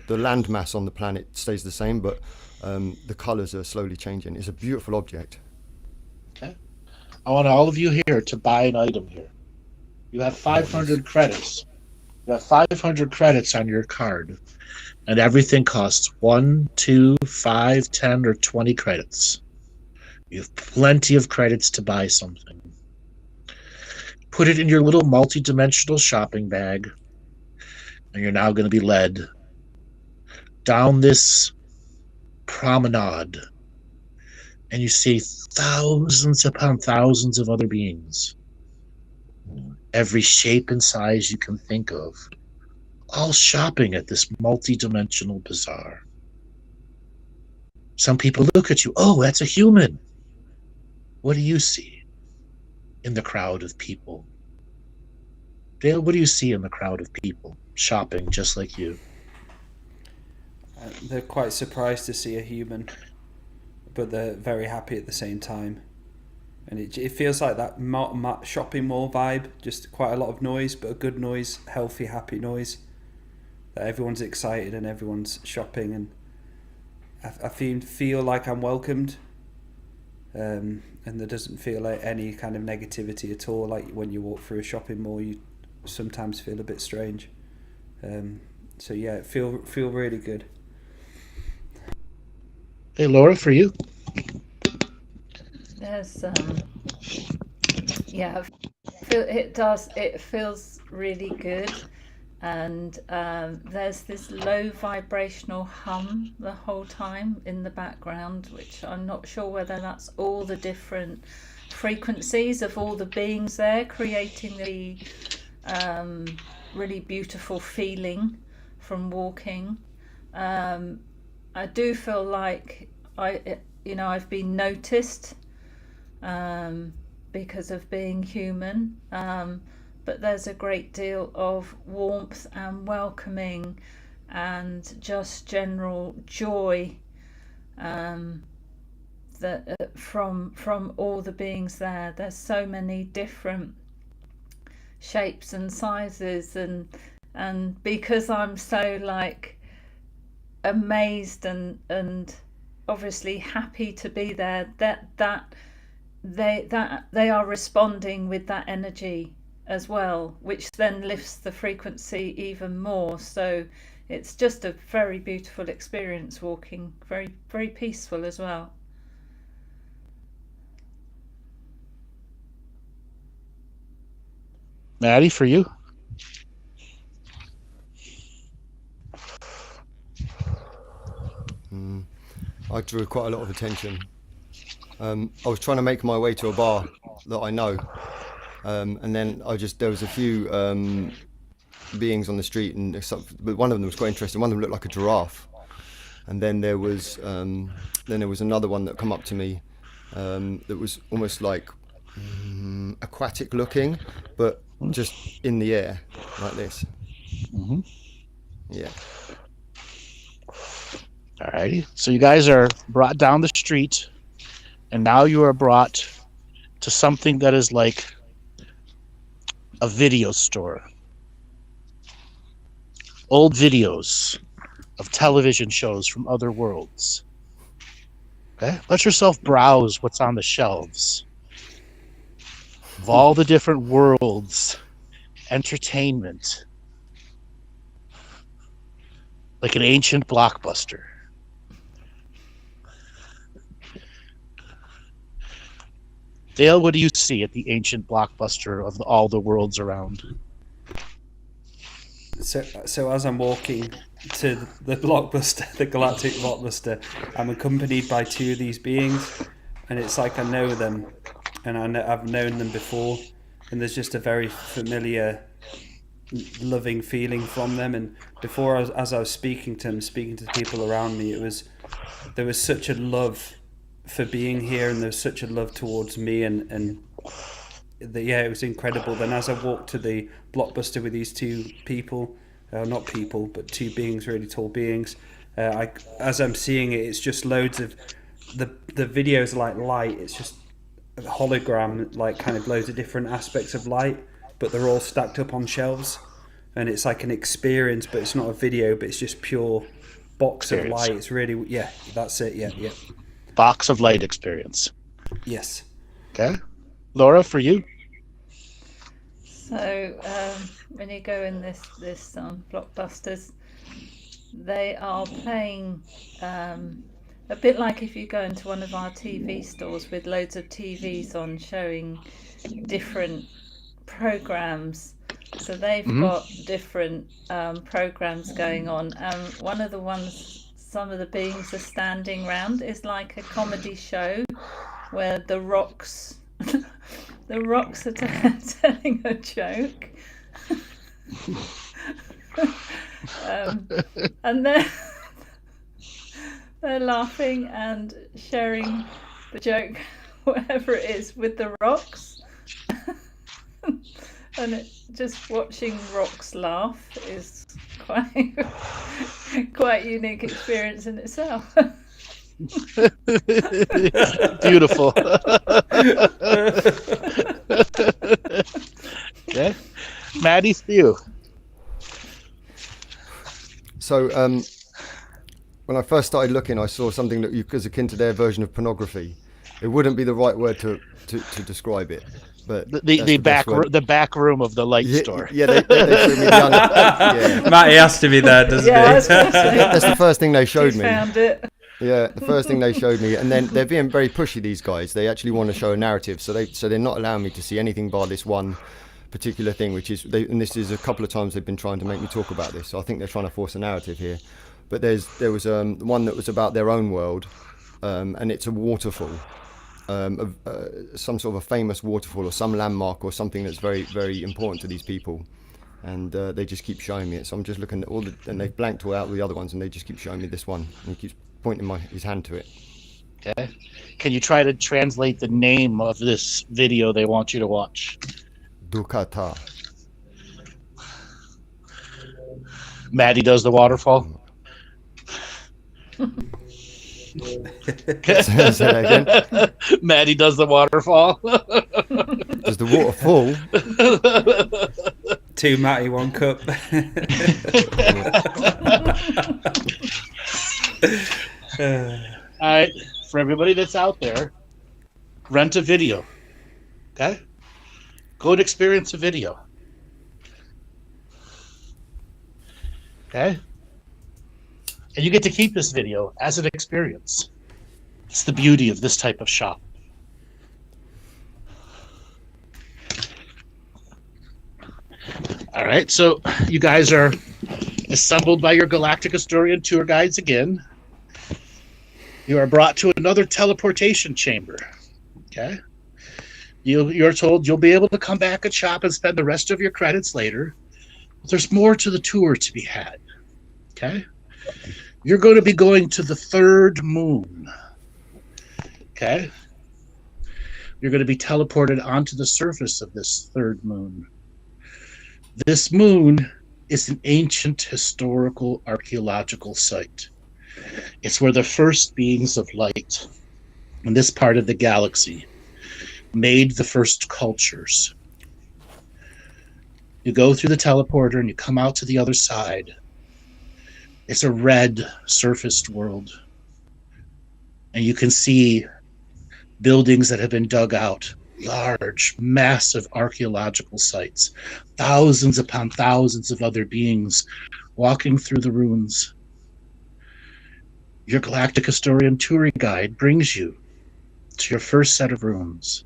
Speaker 4: landmass on the planet stays the same, but the colours are slowly changing. It's a beautiful object.
Speaker 1: Okay. I want all of you here to buy an item here. You have 500 credits. You have 500 credits on your card, and everything costs 1, 2, 5, 10, or 20 credits. You have plenty of credits to buy something. Put it in your little multi-dimensional shopping bag, and you're now going to be led down this promenade, and you see thousands upon thousands of other beings, every shape and size you can think of, all shopping at this multi-dimensional bazaar. Some people look at you, oh, that's a human. What do you see in the crowd of people? Dale, what do you see in the crowd of people shopping just like you?
Speaker 3: They're quite surprised to see a human, but they're very happy at the same time. And it feels like that shopping mall vibe, just quite a lot of noise, but a good noise, healthy, happy noise. That everyone's excited and everyone's shopping, and I feel like I'm welcomed. And there doesn't feel like any kind of negativity at all. Like when you walk through a shopping mall, you sometimes feel a bit strange. So yeah, feel really good.
Speaker 1: Hey, Laura, for you.
Speaker 2: There's yeah, it feels really good, and there's this low vibrational hum the whole time in the background, which I'm not sure whether that's all the different frequencies of all the beings there creating the really beautiful feeling from walking. I do feel like I've been noticed because of being human, but there's a great deal of warmth and welcoming and just general joy that from all the beings there. There's so many different shapes and sizes, and because I'm so like amazed and obviously happy to be there, that they are responding with that energy as well, which then lifts the frequency even more. So it's just a very beautiful experience walking, very, very peaceful as well.
Speaker 1: Maddie, for you.
Speaker 4: I drew quite a lot of attention. I was trying to make my way to a bar that I know, and then there was a few beings on the street, but one of them was quite interesting. One of them looked like a giraffe, and then there was another one that come up to me that was almost like aquatic looking, but just in the air like this.
Speaker 1: Mm-hmm.
Speaker 4: Yeah.
Speaker 1: Alrighty. So you guys are brought down the street, and now you are brought to something that is like a video store. Old videos of television shows from other worlds. Okay? Let yourself browse what's on the shelves of all the different worlds, entertainment, like an ancient blockbuster. Dale, what do you see at the ancient blockbuster of all the worlds around?
Speaker 3: So as I'm walking to the blockbuster, the Galactic blockbuster, I'm accompanied by two of these beings, and it's like I know them, and I've known them before, and there's just a very familiar, loving feeling from them. And before, as I was speaking to them, speaking to the people around me, there was such a love for being here, and there was such a love towards me, and it was incredible. Then as I walked to the blockbuster with these two people, not people, but two beings, really tall beings, as I'm seeing it, it's just loads of the videos like light. It's just a hologram, like kind of loads of different aspects of light, but they're all stacked up on shelves, and it's like an experience, but it's not a video, but it's just pure box of light. It's really, that's it. Yeah.
Speaker 1: Box of light experience.
Speaker 3: Yes.
Speaker 1: Okay. Laura, for you?
Speaker 2: So when you go in this blockbusters, they are playing a bit like if you go into one of our TV stores with loads of TVs on showing different programs. So they've got different programs going on, and one of the ones some of the beings are standing round is like a comedy show where the rocks are telling a joke. And they're laughing and sharing the joke, whatever it is, with the rocks. And just watching rocks laugh is quite unique experience in itself.
Speaker 1: Beautiful. Okay. Maddie, for you.
Speaker 4: So when I first started looking, I saw something that was akin to their version of pornography. It wouldn't be the right word to describe it. But
Speaker 1: the back room of the light store.
Speaker 4: Yeah, they showed me the
Speaker 3: Matty has to be there, doesn't he?
Speaker 4: That's the first thing they showed me.
Speaker 2: Found it.
Speaker 4: Yeah, the first thing they showed me, and then they're being very pushy. These guys, they actually want to show a narrative, so they're not allowing me to see anything by this one particular thing, which is and this is a couple of times they've been trying to make me talk about this. So I think they're trying to force a narrative here. But there was one that was about their own world, and it's a waterfall, some sort of a famous waterfall or some landmark or something that's very, very important to these people. And they just keep showing me it. So I'm just looking at and they've blanked all out the other ones, and they just keep showing me this one. And he keeps pointing his hand to it.
Speaker 1: Okay. Can you try to translate the name of this video they want you to watch?
Speaker 4: Dukkata.
Speaker 1: Maddie does the waterfall.
Speaker 4: Say that again.
Speaker 1: Maddie does the waterfall.
Speaker 4: Does the waterfall?
Speaker 3: 2 Matty, 1 cup.
Speaker 1: All right, for everybody that's out there, rent a video. Okay? Go and experience a video. Okay? And you get to keep this video as an experience. It's the beauty of this type of shop. All right, so you guys are assembled by your Galactic Historian tour guides again. You are brought to another teleportation chamber. Okay? You're told you'll be able to come back and shop and spend the rest of your credits later. But there's more to the tour to be had. Okay? You're going to be going to the third moon. Okay? You're going to be teleported onto the surface of this third moon. This moon is an ancient historical archaeological site. It's where the first beings of light in this part of the galaxy made the first cultures. You go through the teleporter and you come out to the other side. It's a red surfaced world. And you can see buildings that have been dug out. Large, massive archaeological sites. Thousands upon thousands of other beings walking through the ruins. Your Galactic Historian tour guide brings you to your first set of rooms.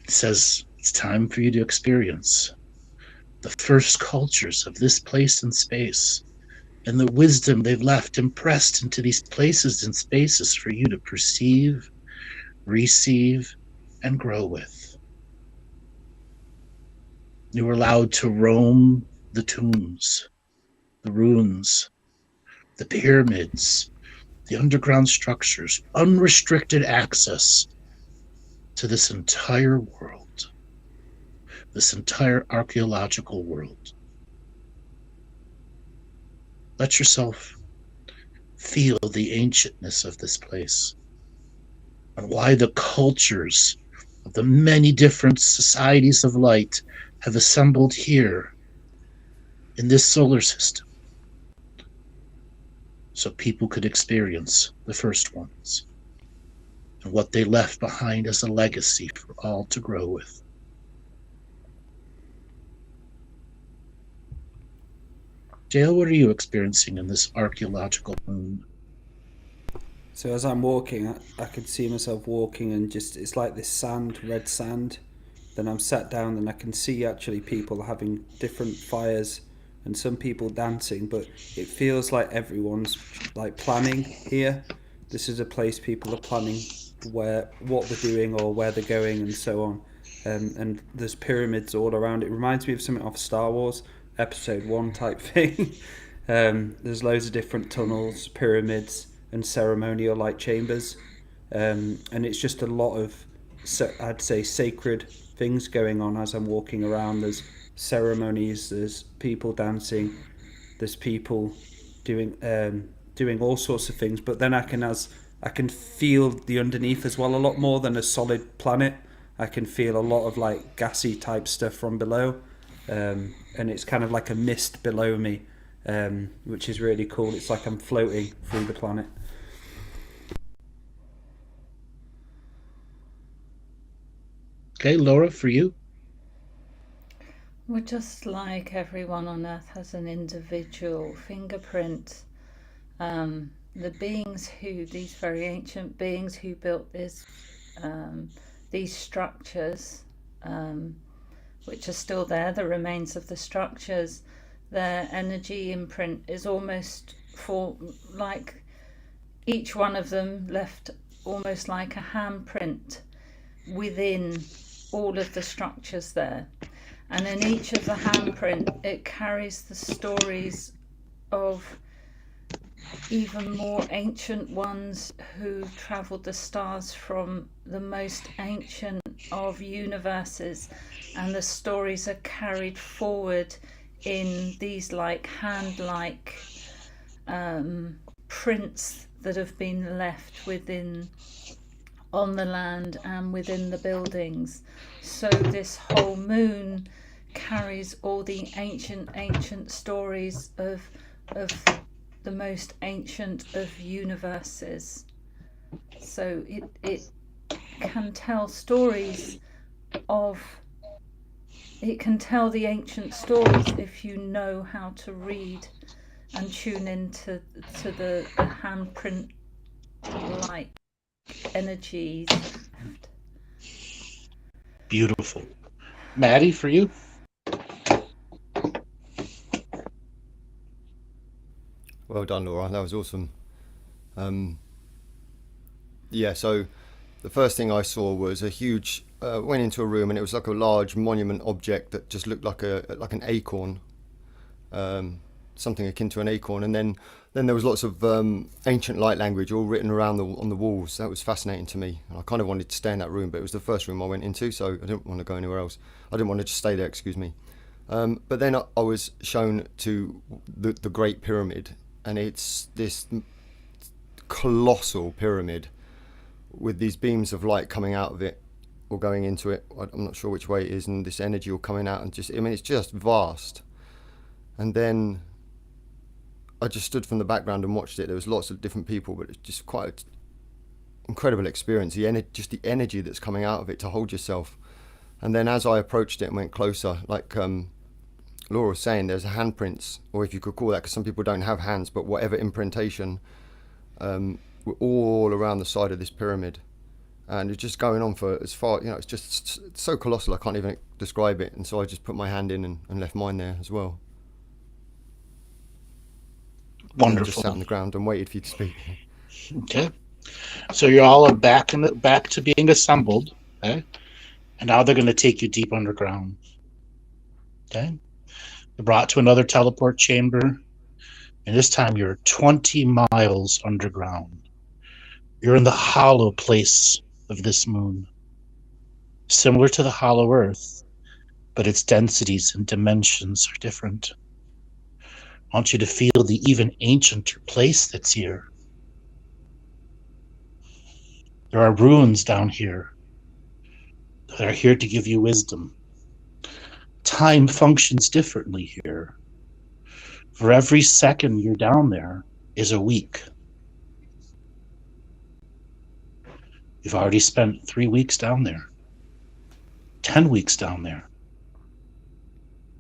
Speaker 1: It says it's time for you to experience the first cultures of this place and space, and the wisdom they've left impressed into these places and spaces for you to perceive, receive, and grow with. You were allowed to roam the tombs, the ruins, the pyramids, the underground structures, unrestricted access to this entire world, this entire archaeological world. Let yourself feel the ancientness of this place and why the cultures of the many different societies of light have assembled here in this solar system so people could experience the first ones and what they left behind as a legacy for all to grow with. Dale, what are you experiencing in this archaeological moon?
Speaker 3: So as I'm walking, I could see myself walking, and just it's like this sand, red sand. Then I'm sat down and I can see actually people having different fires and some people dancing, but it feels like everyone's like planning here. This is a place people are planning what they're doing or where they're going and so on. And there's pyramids all around. It reminds me of something off Star Wars Episode 1 type thing. There's loads of different tunnels, pyramids, and ceremonial like chambers, and it's just a lot of, I'd say, sacred things going on as I'm walking around. There's ceremonies, there's people dancing, there's people doing all sorts of things, but then I can feel the underneath as well, a lot more than a solid planet. I can feel a lot of like gassy type stuff from below, and it's kind of like a mist below me, which is really cool. It's like I'm floating through the planet.
Speaker 1: Okay, Laura, for you?
Speaker 2: Well, just like everyone on Earth has an individual fingerprint, these very ancient beings who built these structures, which are still there, the remains of the structures, their energy imprint is almost like each one of them left almost like a handprint within all of the structures there. And in each of the handprint, it carries the stories of even more ancient ones who travelled the stars from the most ancient of universes, and the stories are carried forward in these like hand-like prints that have been left on the land and within the buildings. So this whole moon carries all the ancient stories of the most ancient of universes. So it can tell stories it can tell the ancient stories if you know how to read and tune into the handprint like energies.
Speaker 1: Beautiful. Maddie, for you?
Speaker 4: Well done, Laura. That was awesome. Yeah, so the first thing I saw was a huge. Went into a room and it was like a large monument object that just looked like an acorn, something akin to an acorn. And then there was lots of ancient light language all written around on the walls. That was fascinating to me. And I kind of wanted to stay in that room, but it was the first room I went into, so I didn't want to go anywhere else. I didn't want to just stay there. Excuse me. But then I was shown to the Great Pyramid. And it's this colossal pyramid with these beams of light coming out of it or going into it. I'm not sure which way it is, and this energy all coming out, and it's just vast. And then I just stood from the background and watched it. There was lots of different people, but it's just quite an incredible experience. Just the energy that's coming out of it to hold yourself. And then as I approached it and went closer, like Laura was saying, there's handprints, or if you could call that, because some people don't have hands, but whatever imprintation, were all around the side of this pyramid. And it's just going on for as far, it's so colossal I can't even describe it. And so I just put my hand in and left mine there as well.
Speaker 1: Wonderful.
Speaker 4: And just sat on the ground and waited for you to speak.
Speaker 1: Okay. So you're all back to being assembled. Okay. And now they're going to take you deep underground. Okay. You're brought to another teleport chamber, and this time you're 20 miles underground. You're in the hollow place of this moon, similar to the hollow Earth, but its densities and dimensions are different. I want you to feel the even ancienter place that's here. There are runes down here that are here to give you wisdom. Time functions differently here. For every second you're down there is a week. You've already spent 3 weeks down there, 10 weeks down there,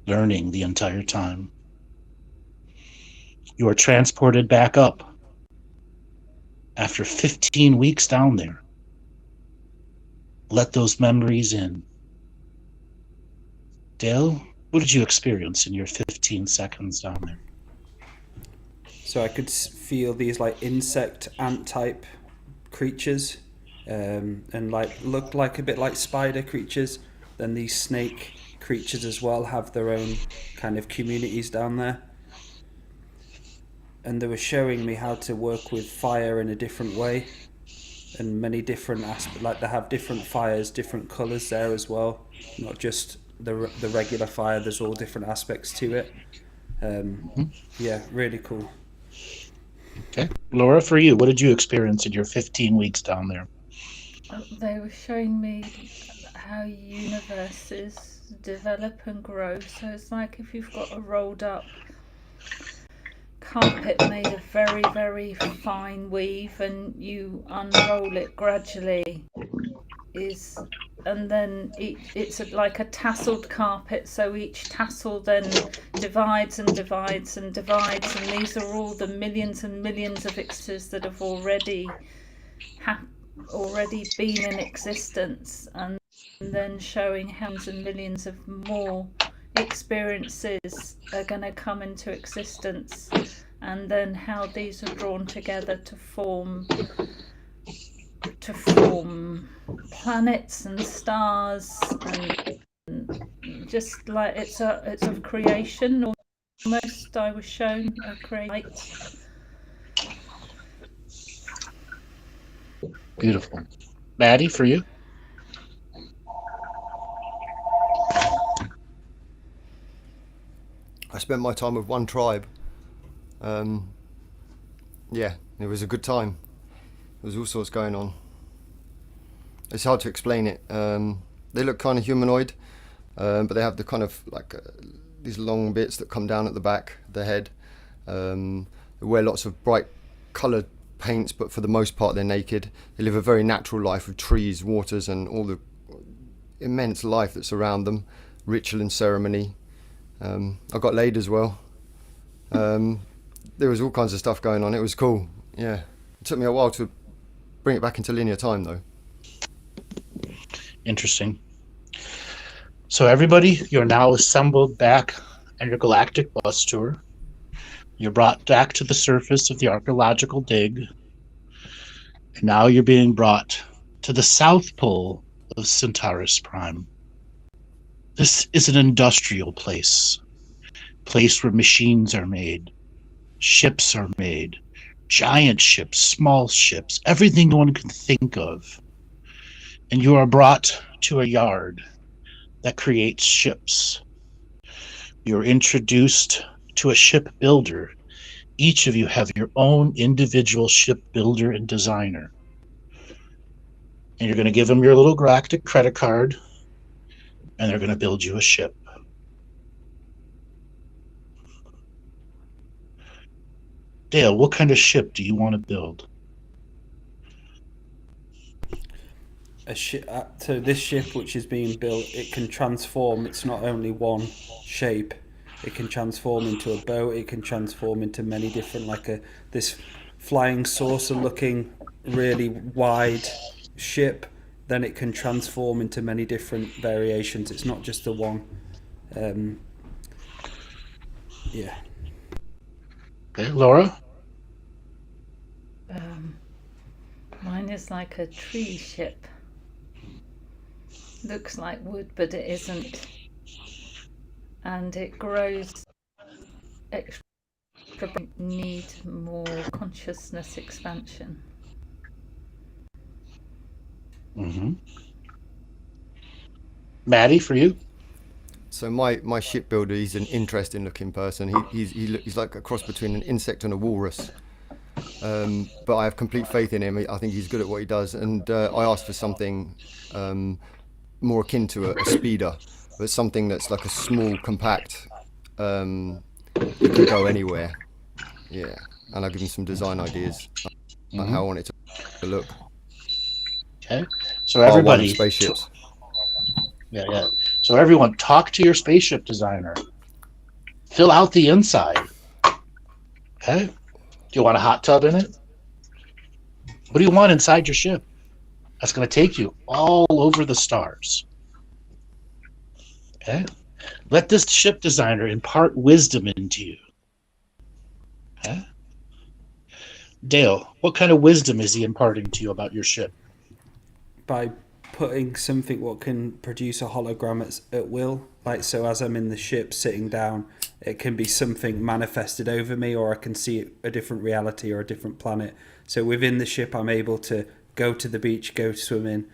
Speaker 1: learning the entire time. You are transported back up after 15 weeks down there. Let those memories in. Dale, what did you experience in your 15 seconds down there?
Speaker 3: So I could feel these like insect ant type creatures, and like looked like a bit like spider creatures. Then these snake creatures as well have their own kind of communities down there. And they were showing me how to work with fire in a different way, and many different aspects. Like they have different fires, different colours there as well, not just the regular fire. There's all different aspects to it. Yeah, really cool.
Speaker 1: Okay. Laura, for you, what did you experience in your 15 weeks down there?
Speaker 2: They were showing me how universes develop and grow. So it's like if you've got a rolled up carpet made of very, very fine weave and you unroll it gradually, is and then it's like a tasseled carpet, so each tassel then divides and divides and divides, and these are all the millions and millions of existences that have already been in existence, and then showing how millions of more experiences are going to come into existence, and then how these are drawn together to form planets and stars, and just like it's of creation almost. I was shown a create.
Speaker 1: Beautiful. Maddie, for you?
Speaker 4: I spent my time with one tribe. Yeah, it was a good time. There was all sorts going on. It's hard to explain it. They look kind of humanoid, but they have the kind of like these long bits that come down at the back of the head. They wear lots of bright coloured paints, but for the most part they're naked. They live a very natural life of trees, waters, and all the immense life that's around them, ritual and ceremony. I got laid as well. There was all kinds of stuff going on. It was cool. Yeah, it took me a while to bring it back into linear time though.
Speaker 1: Interesting. So everybody, you're now assembled back on your galactic bus tour. You're brought back to the surface of the archaeological dig. And now you're being brought to the south pole of Centaurus Prime. This is an industrial place where machines are made, ships are made, giant ships, small ships, everything one can think of. And you are brought to a yard that creates ships. You're introduced to a ship builder. Each of you have your own individual ship builder and designer. And you're going to give them your little Galactic credit card, and they're going to build you a ship. Dale, what kind of ship do you want to build?
Speaker 3: So this ship which is being built, it can transform. It's not only one shape. It can transform into a boat. It can transform into many different, this flying saucer looking really wide ship. Then it can transform into many different variations. It's not just the one. Yeah.
Speaker 1: Okay, Laura?
Speaker 2: Mine is like a tree ship. Looks like wood, but it isn't. And it grows extra, need more consciousness expansion.
Speaker 1: Mm-hmm. Maddie, for you?
Speaker 4: So my shipbuilder, he's an interesting looking person. He's like a cross between an insect and a walrus. But I have complete faith in him. I think he's good at what he does. And I asked for something more akin to a speeder, but something that's like a small, compact, that can go anywhere. Yeah, and I'll give him some design ideas, like how I want it to look.
Speaker 1: Okay, so everybody,
Speaker 4: spaceships.
Speaker 1: Yeah. So everyone, talk to your spaceship designer. Fill out the inside. Okay. Do you want a hot tub in it? What do you want inside your ship? That's going to take you all over the stars. Okay. Let this ship designer impart wisdom into you. Okay. Dale, what kind of wisdom is he imparting to you about your ship?
Speaker 3: By putting something what can produce a hologram at will. Like, so as I'm in the ship sitting down, it can be something manifested over me, or I can see a different reality or a different planet. So within the ship, I'm able to go to the beach, go swimming,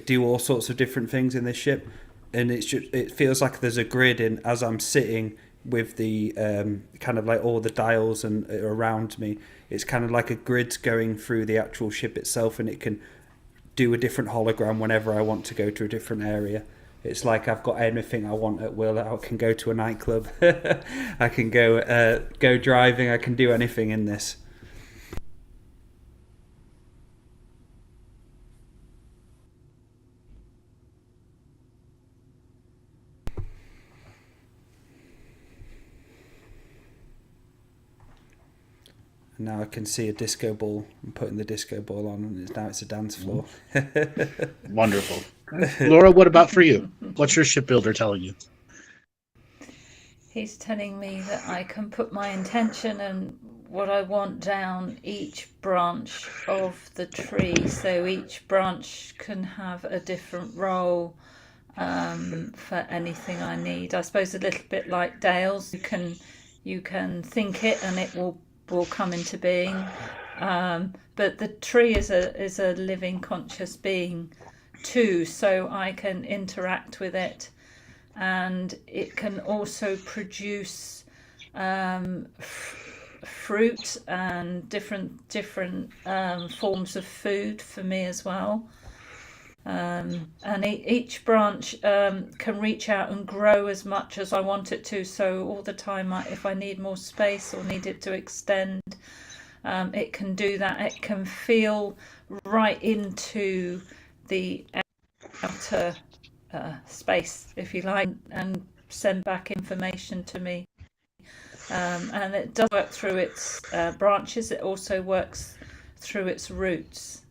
Speaker 3: do all sorts of different things in this ship. And it feels like there's a grid, and as I'm sitting with the kind of like all the dials and around me, it's kind of like a grid going through the actual ship itself, and it can do a different hologram whenever I want to go to a different area. It's like I've got anything I want at will. I can go to a nightclub. I can go driving. I can do anything in this. now I can see a disco ball and putting the disco ball on, and now it's a dance floor.
Speaker 1: Wonderful. Laura, what about for you? What's your shipbuilder telling you?
Speaker 2: He's telling me that I can put my intention and what I want down each branch of the tree, so each branch can have a different role for anything I need. I suppose a little bit like Dale's. You can think it and it will come into being. But the tree is a living conscious being too, so I can interact with it, and it can also produce fruit and different forms of food for me as well. And each branch can reach out and grow as much as I want it to. So all the time, if I need more space or need it to extend, it can do that. It can feel right into the outer space, if you like, and send back information to me. And it does work through its branches. It also works through its roots.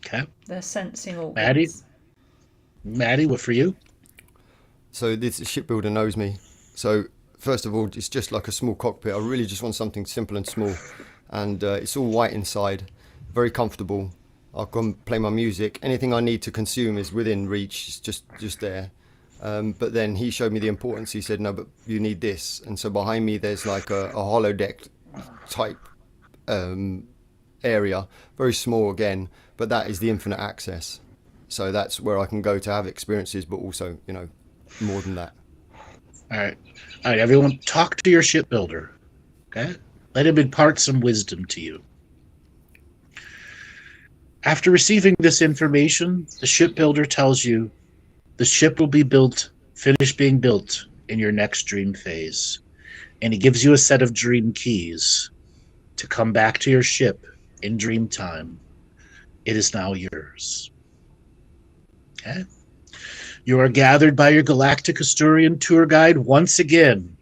Speaker 1: Okay.
Speaker 2: They're sensing organs.
Speaker 1: Maddie, what for you?
Speaker 4: So this shipbuilder knows me. So first of all, it's just like a small cockpit. I really just want something simple and small, and it's all white inside, very comfortable. I can play my music. Anything I need to consume is within reach. It's just there. But then he showed me the importance. He said, no, but you need this. And so behind me, there's like a holodeck type area, very small again, but that is the infinite access. So that's where I can go to have experiences, but also, more than that.
Speaker 1: All right, everyone, talk to your shipbuilder. Okay, let him impart some wisdom to you. After receiving this information, the shipbuilder tells you the ship will be finished being built in your next dream phase. And he gives you a set of dream keys to come back to your ship in dream time. It is now yours. Okay? You are gathered by your Galactic Asturian tour guide once again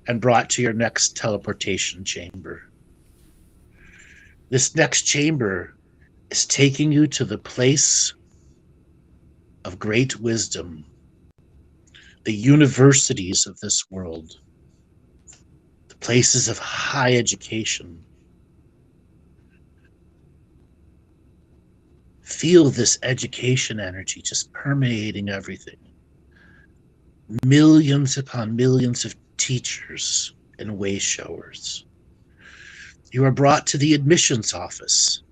Speaker 1: and brought to your next teleportation chamber. This next chamber is taking you to the place of great wisdom, the universities of this world, the places of high education. Feel this education energy just permeating everything. Millions upon millions of teachers and way showers. You are brought to the admissions office.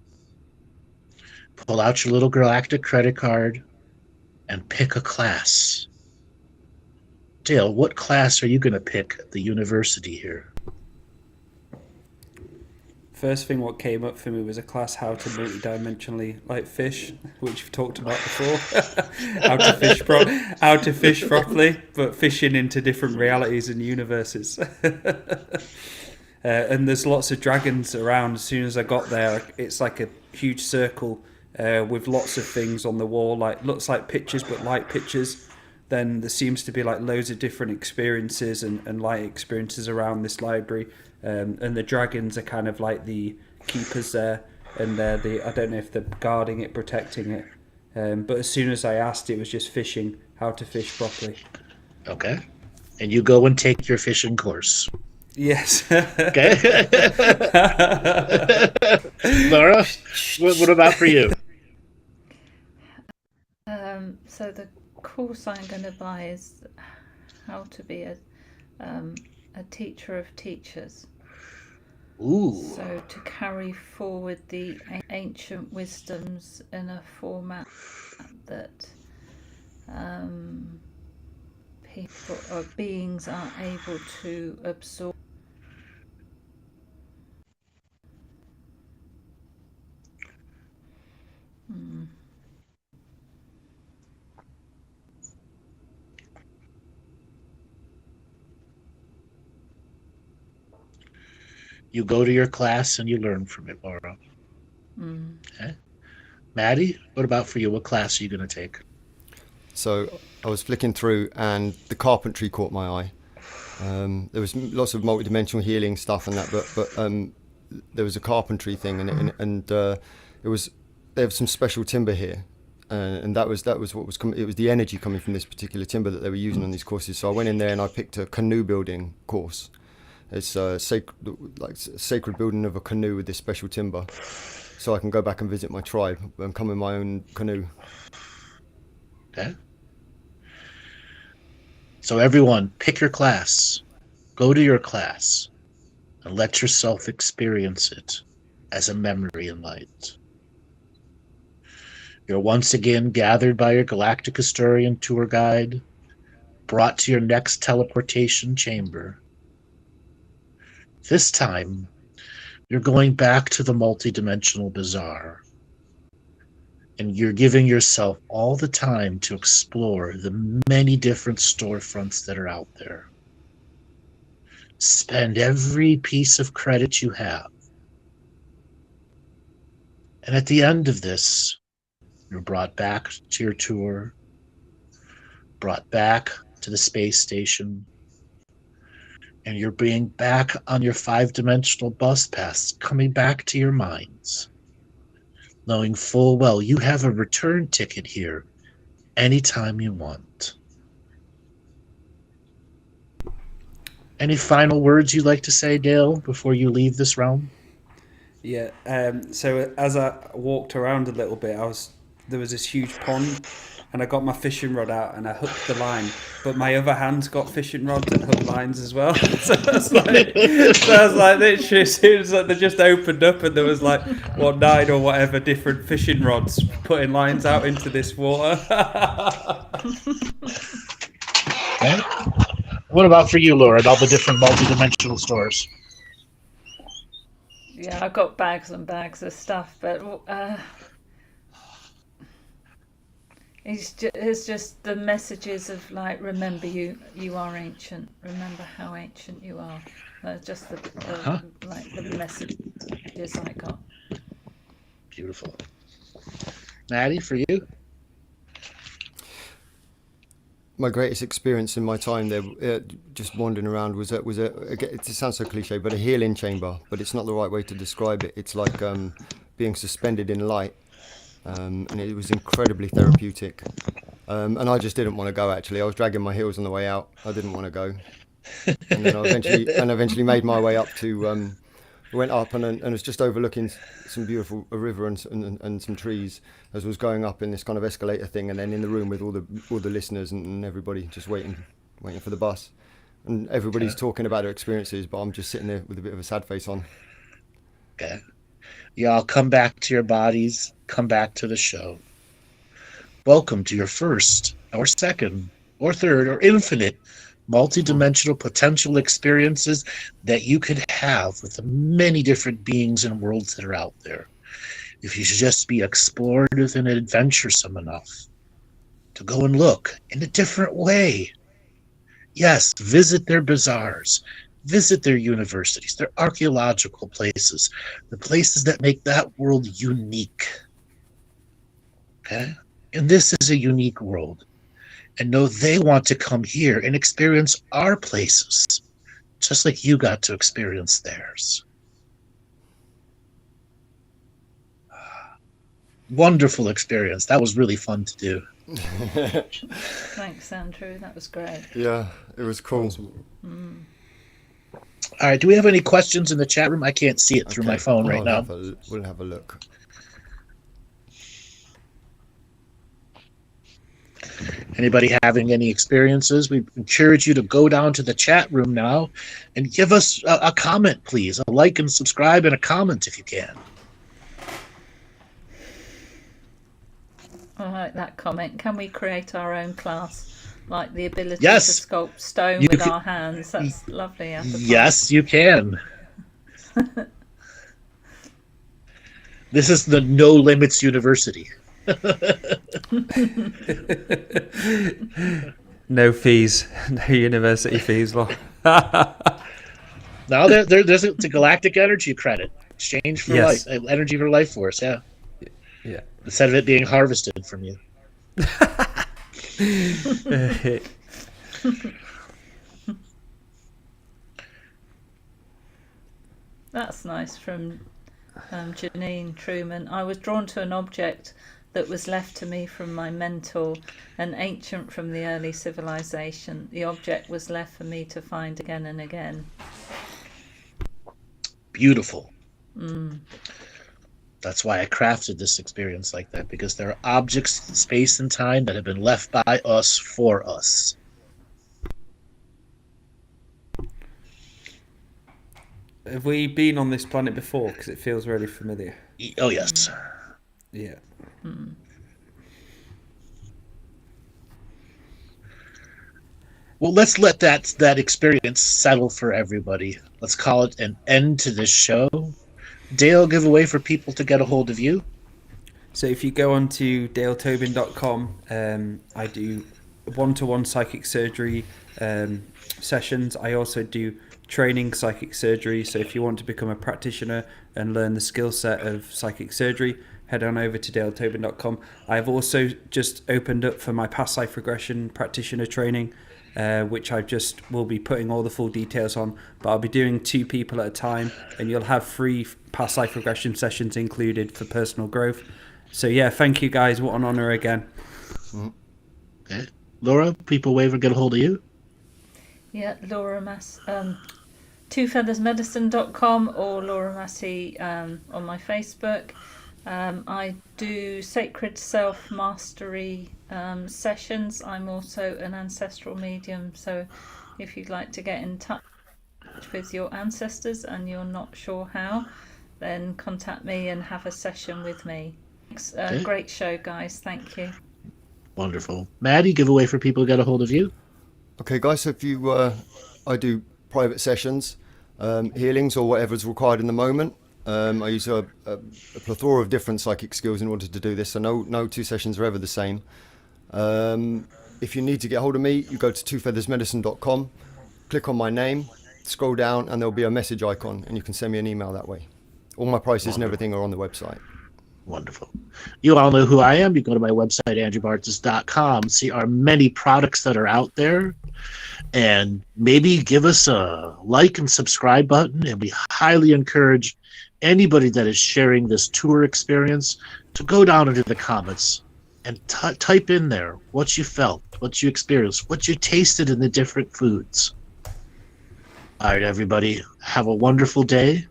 Speaker 1: Pull out your little Galactic credit card and pick a class. Dale, what class are you going to pick at the university here?
Speaker 3: First thing what came up for me was a class how to multi-dimensionally like fish, which we've talked about before. how to fish properly, but fishing into different realities and universes. And there's lots of dragons around. As soon as I got there, it's like a huge circle with lots of things on the wall, looks like pictures, but light pictures. Then there seems to be like loads of different experiences and light experiences around this library. And the dragons are kind of like the keepers there, and I don't know if they're guarding it, protecting it. But as soon as I asked, it was just fishing, how to fish properly.
Speaker 1: Okay. And you go and take your fishing course.
Speaker 3: Yes.
Speaker 1: Okay. Laura, what about for you?
Speaker 2: So the course I'm going to buy is how to be a teacher of teachers.
Speaker 1: Ooh.
Speaker 2: So to carry forward the ancient wisdoms in a format that people or beings are able to absorb.
Speaker 1: You go to your class and you learn from it, Laura. Okay. Maddie, what about for you? What class are you going to take?
Speaker 4: So I was flicking through and the carpentry caught my eye. There was lots of multidimensional healing stuff and that, but there was a carpentry thing, and it was, they have some special timber here, and that was what was it was the energy coming from this particular timber that they were using on these courses. So I went in there and I picked a canoe building course. It's sacred building of a canoe with this special timber, so I can go back and visit my tribe and come in my own canoe.
Speaker 1: Okay. So everyone, pick your class, go to your class, and let yourself experience it as a memory in light. You're once again gathered by your Galactic Historian tour guide, brought to your next teleportation chamber. This time, you're going back to the multidimensional bazaar, and you're giving yourself all the time to explore the many different storefronts that are out there. Spend every piece of credit you have. And at the end of this, you're brought back to your tour, brought back to the space station, and you're being back on your 5-dimensional bus pass, coming back to your minds, knowing full well you have a return ticket here anytime you want. Any final words you'd like to say, Dale, before you leave this realm?
Speaker 3: Yeah. So as I walked around a little bit, there was this huge pond, and I got my fishing rod out and I hooked the line, but my other hand's got fishing rods and hook lines as well. So I was like, literally, as soon as they just opened up and there was like 9 or whatever different fishing rods putting lines out into this water.
Speaker 1: Okay. What about for you, Laura, and all the different multidimensional stores?
Speaker 2: Yeah, I've got bags and bags of stuff, but it's just the messages of like, remember you are ancient. Remember how ancient you are. Just the messages I got.
Speaker 1: Beautiful. Maddie, for you?
Speaker 4: My greatest experience in my time there, just wandering around, was it sounds so cliche, but a healing chamber. But it's not the right way to describe it. It's like being suspended in light, and it was incredibly therapeutic. And I just didn't want to go. Actually, I was dragging my heels on the way out. I didn't want to go, and then I eventually made my way up to. Went up and was just overlooking some beautiful river and some trees as I was going up in this kind of escalator thing, and then in the room with all the listeners and everybody just waiting for the bus, and everybody's talking about their experiences, but I'm just sitting there with a bit of a sad face on.
Speaker 1: Okay. Y'all come back to your bodies, come back to the show. Welcome to your first or second or third or infinite multi-dimensional potential experiences that you could have with the many different beings and worlds that are out there. If you should just be explorative and adventuresome enough to go and look in a different way. Yes, visit their bazaars, visit their universities, their archaeological places, the places that make that world unique. Okay? And this is a unique world. And know they want to come here and experience our places, just like you got to experience theirs. Wonderful experience. That was really fun to do.
Speaker 2: Thanks, Andrew. That was great.
Speaker 4: Yeah, it was cool.
Speaker 2: Mm.
Speaker 1: All right. Do we have any questions in the chat room? I can't see it through my phone right now.
Speaker 4: We'll have a look.
Speaker 1: Anybody having any experiences? We encourage you to go down to the chat room now and give us a comment, please. A like and subscribe and a comment if you can.
Speaker 2: I like that comment. Can we create our own class? Like the ability
Speaker 1: Yes.
Speaker 2: to sculpt stone
Speaker 1: You
Speaker 2: with
Speaker 1: can-
Speaker 2: our hands. That's lovely.
Speaker 1: Yes, you can. This is the No Limits University.
Speaker 3: No fees, no university fees.
Speaker 1: Now there's a galactic energy credit exchange for
Speaker 3: Yes.
Speaker 1: life, energy for life force. Yeah.
Speaker 3: Yeah.
Speaker 1: Instead of it being harvested from you.
Speaker 2: That's nice from Janine Truman. I was drawn to an object that was left to me from my mentor, an ancient from the early civilization. The object was left for me to find again and again.
Speaker 1: Beautiful. That's why I crafted this experience like that, because there are objects in space and time that have been left by us for us.
Speaker 3: Have we been on this planet before? Because it feels really familiar.
Speaker 1: Oh, yes.
Speaker 3: Yeah.
Speaker 1: Well, let's let that experience settle for everybody. Let's call it an end to this show. Dale, give away for people to get a hold of you.
Speaker 3: So if you go on to daletobin.com, I do one-to-one psychic surgery sessions. I also do training psychic surgery. So if you want to become a practitioner and learn the skill set of psychic surgery, head on over to daletobin.com. I've also just opened up for my past life regression practitioner training, which I just will be putting all the full details on, but I'll be doing 2 people at a time, and you'll have free past life regression sessions included for personal growth. So yeah, thank you guys. What an honor again.
Speaker 1: Okay. Laura, people wave or get a hold of you.
Speaker 2: Yeah, Laura Mass, twofeathersmedicine.com or Laura Massey on my Facebook. I do sacred self-mastery sessions. I'm also an ancestral medium, so if you'd like to get in touch with your ancestors and you're not sure how, then contact me and have a session with me.
Speaker 1: Okay.
Speaker 2: Great show, guys. Thank you.
Speaker 1: Wonderful. Maddie, give away for people who get a hold of you.
Speaker 4: Okay, guys, so if you, I do private sessions, healings or whatever's required in the moment. I use a plethora of different psychic skills in order to do this, so no 2 sessions are ever the same. If you need to get hold of me, you go to twofeathersmedicine.com, click on my name, scroll down, and there'll be a message icon, and you can send me an email that way. All my prices and everything are on the website.
Speaker 1: Wonderful. You all know who I am. You go to my website, andrewbartzis.com, see our many products that are out there, and maybe give us a like and subscribe button. And we highly encourage anybody that is sharing this tour experience to go down into the comments and type in there what you felt, what you experienced, what you tasted in the different foods. All right, everybody, have a wonderful day,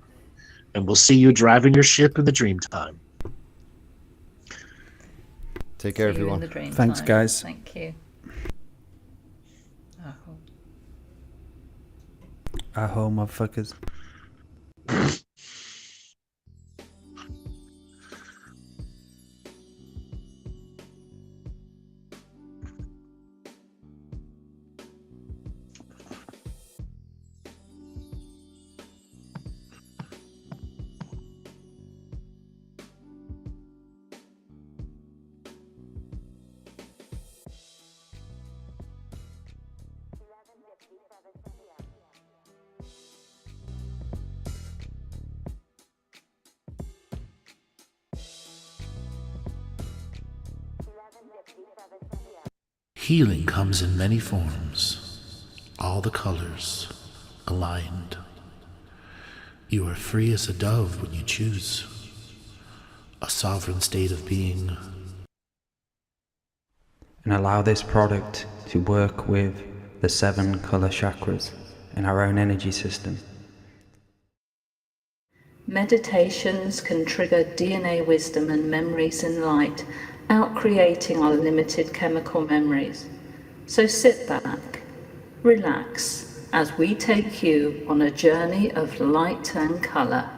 Speaker 1: and we'll see you driving your ship in the dream time.
Speaker 4: Take care,
Speaker 2: See you in
Speaker 4: everyone.
Speaker 2: the dream
Speaker 3: Thanks,
Speaker 2: time.
Speaker 3: guys.
Speaker 2: Thank you.
Speaker 3: Aho, motherfuckers.
Speaker 1: Healing comes in many forms, all the colors aligned. You are free as a dove when you choose, a sovereign state of being.
Speaker 3: And allow this product to work with the 7 color chakras in our own energy system.
Speaker 2: Meditations can trigger DNA wisdom and memories in light, out-creating our limited chemical memories. So sit back, relax, as we take you on a journey of light and colour.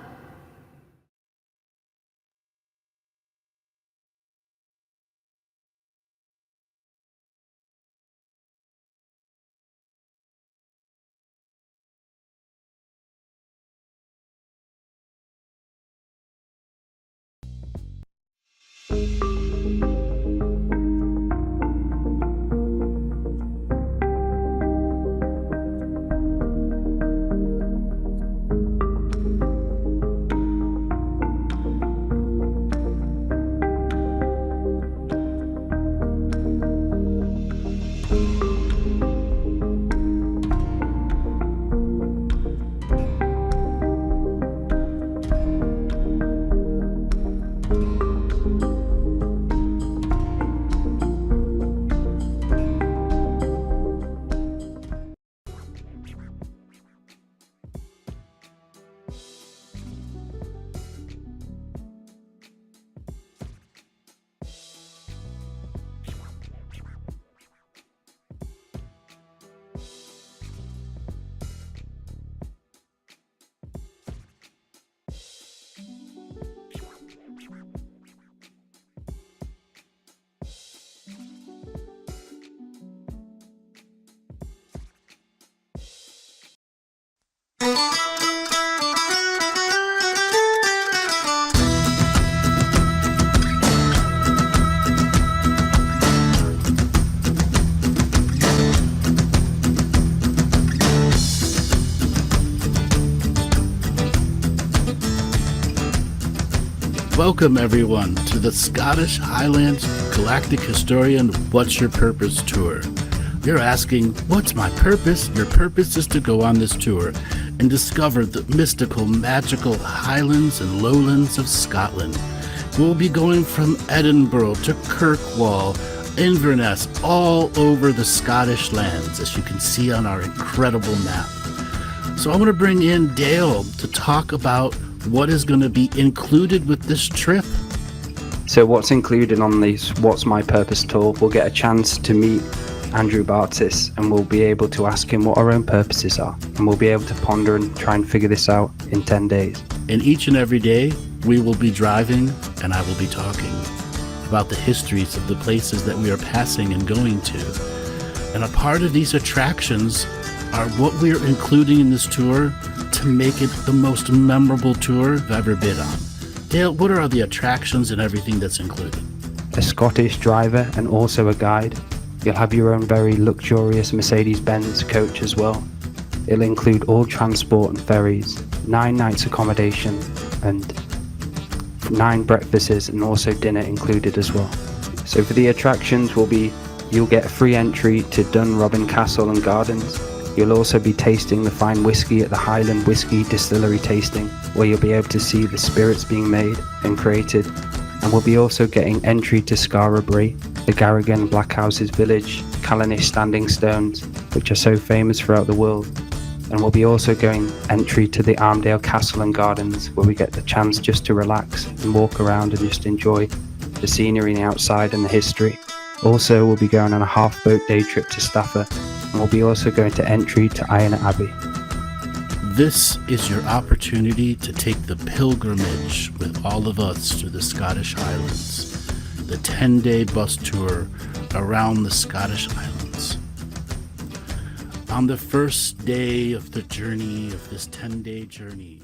Speaker 1: Welcome everyone to the Scottish Highlands Galactic Historian What's Your Purpose tour. You're asking, what's my purpose? Your purpose is to go on this tour and discover the mystical, magical highlands and lowlands of Scotland. We'll be going from Edinburgh to Kirkwall, Inverness, all over the Scottish lands, as you can see on our incredible map. So I want to bring in Dale to talk about what is going to be included with this trip.
Speaker 5: So what's included on this What's My Purpose tour, we'll get a chance to meet Andrew Bartzis, and we'll be able to ask him what our own purposes are, and we'll be able to ponder and try and figure this out in 10 days.
Speaker 1: And each and every day, we will be driving and I will be talking about the histories of the places that we are passing and going to. And a part of these attractions are what we're including in this tour to make it the most memorable tour I've ever been on. Dale, what are the attractions and everything that's included?
Speaker 5: A Scottish driver and also a guide. You'll have your own very luxurious Mercedes-Benz coach as well. It'll include all transport and ferries, 9 nights accommodation and 9 breakfasts and also dinner included as well. So for the attractions you'll get a free entry to Dunrobin Castle and Gardens. You'll also be tasting the fine whiskey at the Highland Whiskey Distillery tasting, where you'll be able to see the spirits being made and created. And we'll be also getting entry to Scarabray, the Garrigan Black Houses village, Callanish Standing Stones, which are so famous throughout the world. And we'll be also going entry to the Armdale Castle and Gardens, where we get the chance just to relax and walk around and just enjoy the scenery and the outside and the history. Also, we'll be going on a half-boat day trip to Stafford, and we'll be also going to entry to Iron Abbey.
Speaker 1: This is your opportunity to take the pilgrimage with all of us through the Scottish Highlands, the 10-day bus tour around the Scottish Highlands. On the first day of the journey, of this 10-day journey,